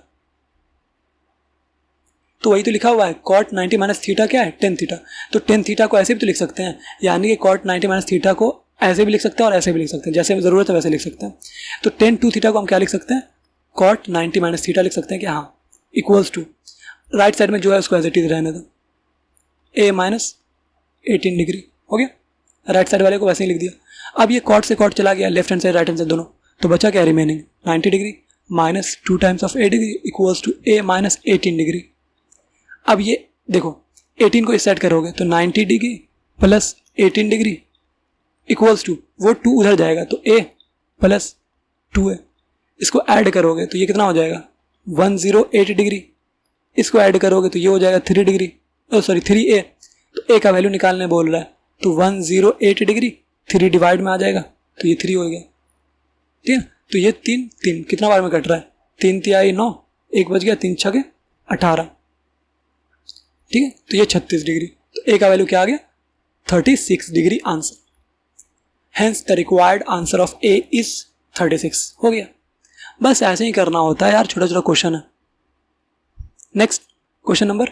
तो वही तो लिखा हुआ है। cot 90 माइनस थीटा क्या है, टेन थीटा, तो टेन थीटा को ऐसे भी तो लिख सकते हैं, यानी कि cot 90 माइनस थीटा को ऐसे भी लिख सकते हैं और ऐसे भी लिख सकते हैं, जैसे ज़रूरत है वैसे लिख सकते हैं। तो टेन टू थीटा को हम क्या लिख सकते हैं, cot 90 माइनस थीटा लिख सकते हैं कि हाँ, इक्वल्स टू, राइट साइड में जो है उसको एज इट इज रहने दो, a माइनस 18 डिग्री हो गया, राइट साइड वाले को वैसे ही लिख दिया। अब ये cot से cot चला गया, left hand side right hand side दोनों, तो बचा क्या, remaining 90 degree minus 2 times of a degree equals to a minus 18 degree. अब ये देखो 18 को इस साइड करोगे तो 90 degree plus 18 degree equals to, वो 2 उधर जाएगा तो a प्लस 2a, इसको ऐड करोगे तो ये कितना हो जाएगा 108 डिग्री, इसको ऐड करोगे तो ये हो जाएगा 3 डिग्री, सॉरी 3a, तो a का वैल्यू निकालने बोल रहा है, तो 108 डिग्री 3 डिवाइड में आ जाएगा, तो ये 3 हो गया, ठीक है। तो ये 3 कितना बार में कट रहा है, 3 तिहाई 9, 1 बच गया, 3 छके 18, ठीक है, तो ये 36 डिग्री, तो a का वैल्यू क्या आ गया 36 degree answer, hence the required answer of a is 36 हो गया। बस ऐसे ही करना होता है यार, छोटा छोटा क्वेश्चन है। नेक्स्ट क्वेश्चन नंबर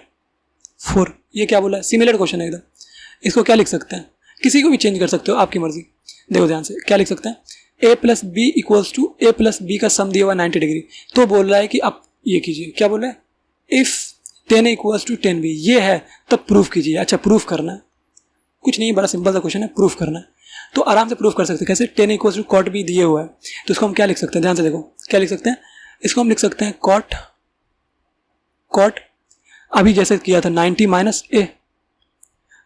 4, ये क्या बोला है, सिमिलर क्वेश्चन है एकदम, इसको क्या लिख सकते हैं, किसी को भी चेंज कर सकते हो, आपकी मर्जी। देखो ध्यान से क्या लिख सकते हैं, a plus B equals to a plus B का सम दिया हुआ 90 डिग्री, तो बोल रहा है कि आप ये कीजिए, क्या बोल रहा है, इफ 10 इक्वल्स टू 10b, ये है तब प्रूफ कीजिए। अच्छा प्रूफ करना है, कुछ नहीं, बड़ा सिंपल सा क्वेश्चन है, प्रूफ करना है, तो आराम से प्रूफ कर सकते हैं। कैसे, 10 इक्वल्स टू cot b दिए हुआ है, तो इसको हम क्या लिख सकते हैं, ध्यान से देखो क्या लिख सकते हैं, इसको हम लिख सकते हैं cot अभी जैसे किया था 90 माइनस a,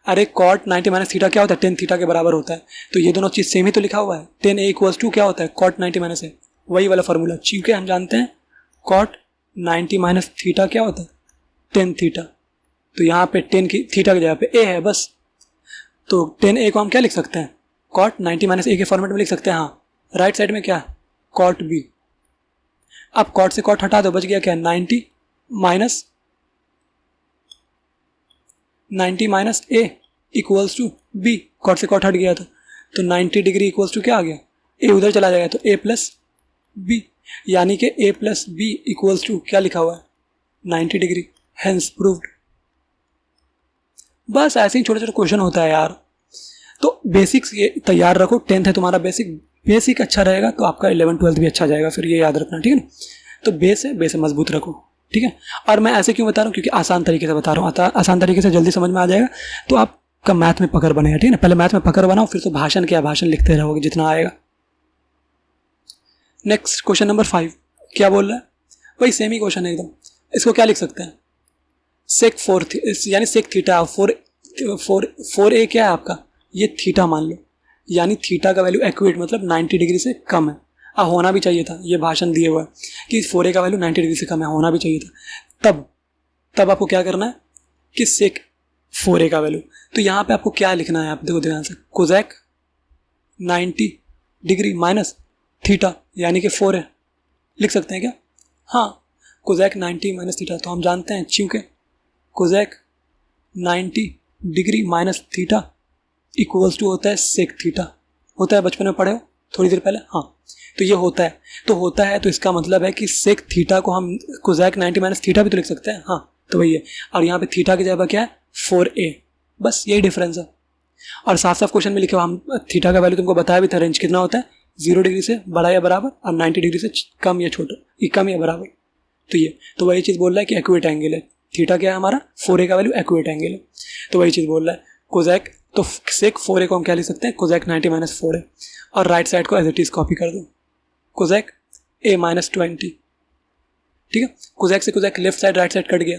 अरे cot 90 माइनस थीटा क्या होता है, 10 थीटा के बराबर होता है, तो ये दोनों चीज़ सेम ही तो लिखा हुआ है। 10a इक्वल्स टू क्या होता है, cot 90 माइनस a, वही वाला फॉर्मूला, क्योंकि हम जानते हैं cot 90 माइनस थीटा क्या होता है, 10 थीटा, तो यहाँ पे 10 की थीटा की जगह पे a है बस, तो 10a को हम क्या लिख सकते हैं, cot 90 माइनस a के फॉर्मेट में लिख सकते हैं। हाँ, राइट साइड में क्या है, cot b, अब cot से cot हटा दो, बच गया क्या, 90 minus a equals to b, cot से cot हट गया था, तो 90 डिग्री इक्वल्स टू क्या आ गया, a उधर चला जाएगा तो a प्लस b, यानी कि a plus b equals to क्या लिखा हुआ है 90 डिग्री, हेंस प्रूव्ड। बस ऐसे ही छोटे छोटे क्वेश्चन होता है यार, तो बेसिक्स ये तैयार रखो, 10th है तुम्हारा, बेसिक अच्छा रहेगा तो आपका 11th 12th भी अच्छा जाएगा, फिर ये याद रखना, ठीक है ना। तो बेस है मजबूत रखो, ठीक है। और मैं ऐसे क्यों बता रहा हूँ, क्योंकि आसान तरीके से बता रहा हूँ, आसान तरीके से जल्दी समझ में आ जाएगा, तो आपका मैथ में पकड़ बनेगा, ठीक है ना। पहले मैथ में पकड़ बनाओ, फिर तो भाषण क्या, भाषण लिखते रहोगे जितना आएगा। नेक्स्ट क्वेश्चन नंबर 5 क्या बोल रहा है, वही सेम ही क्वेश्चन है एकदम, इसको क्या लिख सकते हैं, सेक 4 यानी सेक थीटा 4a क्या है आपका, ये थीटा मान लो, यानी थीटा का वैल्यू एक्यूरेट मतलब 90 डिग्री से कम है, अब होना भी चाहिए था, ये भाषण दिए हुआ है कि 4a का वैल्यू 90 डिग्री से कम है, होना भी चाहिए था। तब आपको क्या करना है कि सेक 4a का वैल्यू, तो यहाँ पे आपको क्या लिखना है, आप देखो ध्यान से, कोजेक 90 डिग्री माइनस थीटा यानी कि 4a लिख सकते हैं क्या, हाँ, कोजेक 90 माइनस थीटा, तो हम जानते हैं चूंकि cosec 90 degree minus theta equals to होता है सेक थीटा, होता है, बचपन में पढ़े हो थोड़ी देर पहले, हाँ, तो ये होता है, तो इसका मतलब है कि सेक थीटा को हम कोजेक 90 माइनस थीटा भी तो लिख सकते हैं, हाँ, तो वही है, और यहाँ पे थीटा की जगह क्या है 4a, बस यही डिफरेंस है। और साफ साफ क्वेश्चन में लिखे हुआ, हम थीटा का वैल्यू तुमको बताया भी था, रेंज कितना होता है 0 डिग्री से बड़ा या बराबर और 90 डिग्री से कम या छोटा, ये कम या बराबर, तो ये तो वही चीज़ बोल रहा है कि एक्यूरेट एंगल है, थीटा क्या है हमारा 4a का वैल्यू एक्यूरेट एंगल है, तो वही चीज़ बोल रहा है कोजेक, तो सेक 4a को हम क्या लिख सकते हैं, कोजेक 90 माइनस 4a, और राइट साइड को एज इट इज़ कॉपी कर दो, कोजेक a माइनस 20, ठीक है, कोजेक से cosec left side right side cut गया,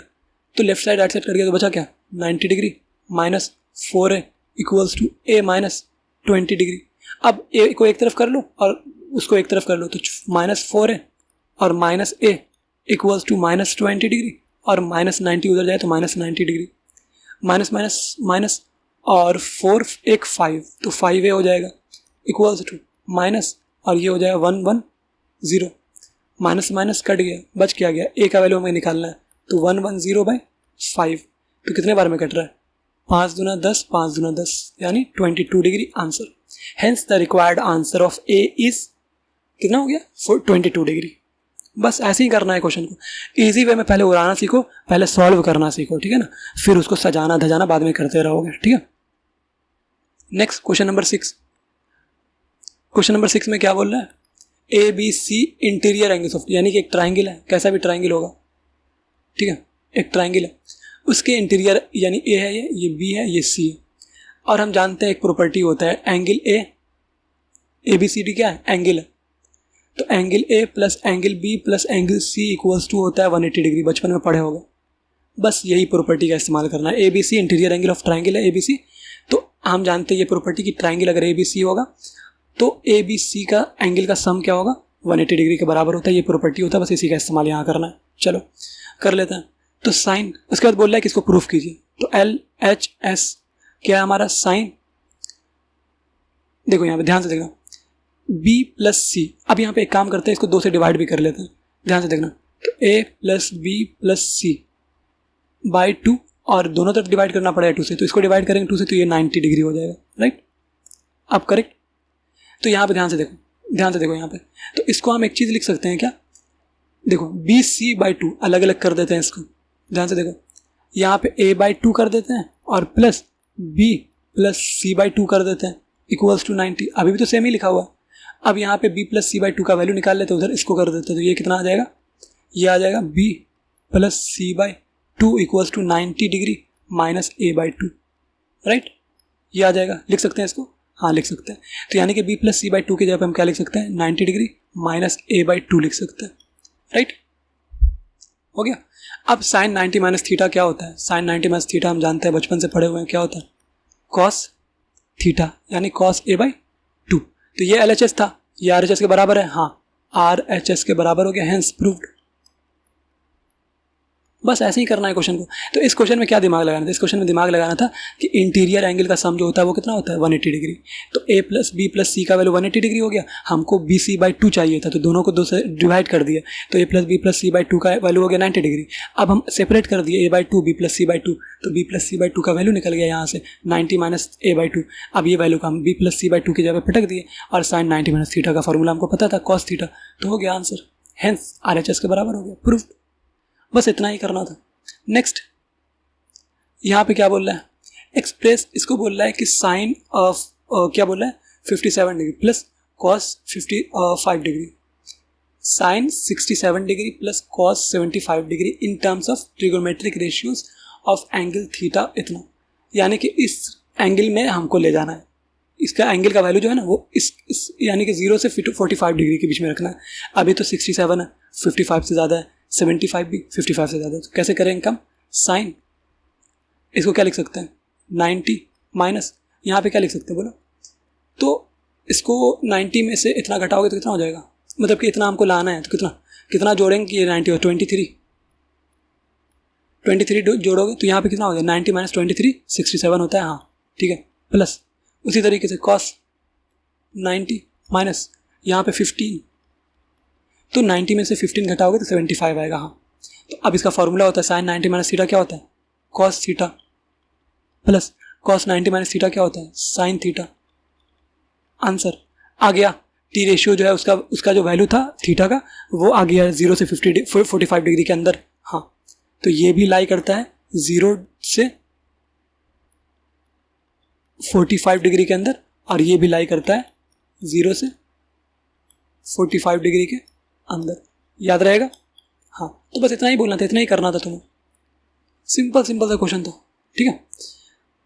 तो left side right side cut गया तो बचा क्या 90 degree minus 4a equals to a minus 20 degree. अब a को एक तरफ कर लो और उसको एक तरफ कर लो तो माइनस 4a और minus a equals to minus 20 degree और माइनस 90 उधर जाए तो minus 90 degree, minus minus minus और 4 एक 5 तो 5a हो जाएगा इक्वल्स टू माइनस और ये हो जाएगा 1 1 0, माइनस माइनस कट गया, बच क्या गया a का वैल्यू हमें निकालना है तो 1 1 0 बाई 5, तो कितने बार में कट रहा है 5 दूना 10 5 दूना 10 यानी 22 degree answer. Hence the required answer of A is कितना हो गया 22 डिग्री। बस ऐसे ही करना है क्वेश्चन को, इजी वे में पहले उड़ाना सीखो, पहले सॉल्व करना सीखो, ठीक है ना, फिर उसको सजाना धजाना बाद में करते रहोगे, ठीक है। Next question number 6। Question number 6 में क्या बोल रहा है, A B C interior angles of, यानी कि एक ट्राइंगल है, कैसा भी ट्राइंगल होगा, ठीक है, एक ट्राइंगल है, उसके इंटीरियर यानी ए है, ये बी है, ये सी है, और हम जानते हैं एक प्रॉपर्टी होता है angle A B C D क्या है एंगल है, तो angle A plus angle B plus angle C equals to होता है 180 डिग्री, बचपन में पढ़े होगा। बस यही प्रॉपर्टी का इस्तेमाल करना है, A B C interior angle of triangle है ए बी सी, तो हम जानते हैं ये प्रॉपर्टी की ट्राइंगल अगर ए बी सी होगा तो ए बी सी का एंगल का सम क्या होगा 180 डिग्री के बराबर होता है, ये प्रॉपर्टी होता है, बस इसी का इस्तेमाल यहाँ करना है। चलो कर लेते हैं। तो साइन, उसके बाद बोल रहा है कि इसको प्रूफ कीजिए, तो एल एच एस क्या है हमारा साइन, देखो यहाँ पे ध्यान से देखना b प्लस सी, अब यहाँ पे एक काम करते हैं इसको 2 से डिवाइड भी कर लेते हैं, ध्यान से देखना, तो a plus B plus C by 2 और दोनों तरफ डिवाइड करना पड़ेगा 2 से, तो इसको डिवाइड करेंगे 2 से तो ये 90 डिग्री हो जाएगा, राइट। अब करेक्ट, तो यहाँ पे ध्यान से देखो यहाँ पे, तो इसको हम एक चीज़ लिख सकते हैं क्या, देखो बी सी बाई 2 अलग अलग कर देते हैं इसको, ध्यान से देखो यहाँ पे a बाई 2 कर देते हैं और plus b plus C by 2 कर देते हैं इक्वल्स टू 90, अभी भी तो सेम ही लिखा हुआ है। अब यहाँ पे b प्लस सी बाई 2 का वैल्यू निकाल लेते हैं, उधर इसको कर देते हैं, तो ये कितना आ जाएगा, ये आ जाएगा b plus C by 2 equals to 90 degree minus a by 2, right, ये आ जाएगा, लिख सकते हैं इसको, हाँ लिख सकते हैं। तो यानी कि b प्लस सी बाई 2 की जगह पे हम क्या लिख सकते हैं 90 डिग्री माइनस a बाई 2 लिख सकते हैं, राइट, हो गया। अब साइन 90 माइनस थीटा क्या होता है, साइन 90 माइनस थीटा हम जानते हैं, बचपन से पढ़े हुए हैं, क्या होता है कॉस थीटा यानी कॉस a बाई 2, तो ये LHS था, ये RHS के बराबर है, हाँ RHS के बराबर हो गया, हेंस प्रूव्ड। बस ऐसे ही करना है क्वेश्चन को। तो इस क्वेश्चन में क्या दिमाग लगाना था, इस क्वेश्चन में दिमाग लगाना था कि इंटीरियर एंगल का सम जो होता है वो कितना होता है 180 डिग्री, तो a प्लस बी प्लस सी का वैल्यू 180 डिग्री हो गया, हमको बी सी बाई 2 चाहिए था, तो दोनों को 2 से डिवाइड कर दिया, तो a plus B plus C by 2 का वैल्यू हो गया 90 डिग्री। अब हम सेपरेट कर दिए a by 2 B plus C by 2, तो b प्लस सी बाई 2 का वैल्यू निकल गया यहाँ से 90 माइनस a बाई 2। अब ये वैल्यू का हम b प्लस सी बाई 2 की जगह पटक दिए और साइन 90 माइनस थीटा का फॉर्मूला हमको पता था कॉस थीटा, तो हो गया आंसर, हेंस RHS के बराबर हो गया, प्रूफ। बस इतना ही करना था। नेक्स्ट यहाँ पे क्या बोल रहा है, एक्सप्रेस, इसको बोल रहा है कि साइन ऑफ क्या बोल रहा है 57 degree plus cos 55 degree, sine 67 degree plus cos 75 degree in terms of trigonometric ratios of angle theta इतना, यानी कि इस एंगल में हमको ले जाना है, इसका एंगल का वैल्यू जो है ना वो इस यानी कि 0 से 45 डिग्री के बीच में रखना है। अभी तो 67 है, 55 से ज़्यादा है, 75 भी 55 से ज़्यादा है, तो कैसे करेंगे कम, साइन इसको क्या लिख सकते हैं 90 माइनस यहाँ पे क्या लिख सकते हैं बोलो, तो इसको 90 में से इतना घटाओगे तो कितना हो जाएगा, मतलब कि इतना हमको लाना है, तो कितना जोड़ेंगे कि ये 90 हो 23 जोड़ोगे तो यहाँ पे कितना हो गया 90 माइनस 23 67 होता है, हाँ ठीक है, प्लस उसी तरीके से कॉस 90 माइनस यहाँ पे 15, तो 90 में से 15 घटाओगे तो 75 आएगा, हाँ। तो अब इसका फॉर्मूला होता है साइन 90 माइनस थीटा क्या होता है cos theta plus cos 90 minus theta क्या होता है साइन थीटा, आंसर आ गया। टी रेशियो जो है उसका जो वैल्यू था थीटा का वो आ गया 0 से 45 डिग्री के अंदर, हाँ, तो ये भी लाई करता है 0 से 45 डिग्री के अंदर और ये भी लाई करता है 0 से 45 डिग्री के अंदर, याद रहेगा, हाँ। तो बस इतना ही बोलना था, इतना ही करना था तुम्हें, सिंपल सा क्वेश्चन था, ठीक है।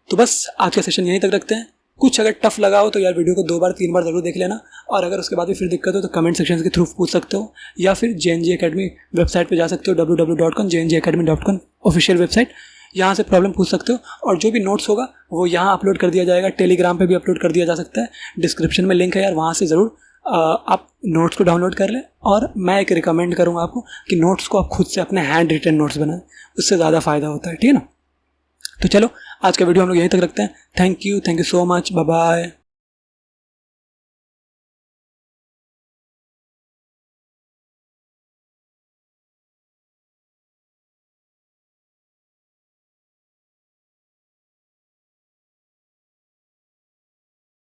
तो बस आज का सेशन यहीं तक रखते हैं, कुछ अगर टफ लगा हो तो यार वीडियो को 2 बार 3 बार ज़रूर देख लेना, और अगर उसके बाद भी फिर दिक्कत हो तो कमेंट सेक्शन के थ्रू पूछ सकते हो, या फिर JNG Academy वेबसाइट पे जा सकते हो, www.jngacademy.com ऑफिशियल वेबसाइट, यहाँ से प्रॉब्लम पूछ सकते हो। और जो भी नोट्स होगा वो यहाँ अपलोड कर दिया जाएगा, टेलीग्राम पे भी अपलोड कर दिया जा सकता है, डिस्क्रिप्शन में लिंक है यार, वहाँ से ज़रूर आप नोट्स को डाउनलोड कर लें। और मैं एक रिकमेंड करूँगा आपको कि नोट्स को आप खुद से अपने हैंड रिटन नोट्स बनाएं, उससे ज़्यादा फ़ायदा होता है, ठीक है ना। तो चलो आज का वीडियो हम लोग यहीं तक रखते हैं। Thank you so much, bye bye.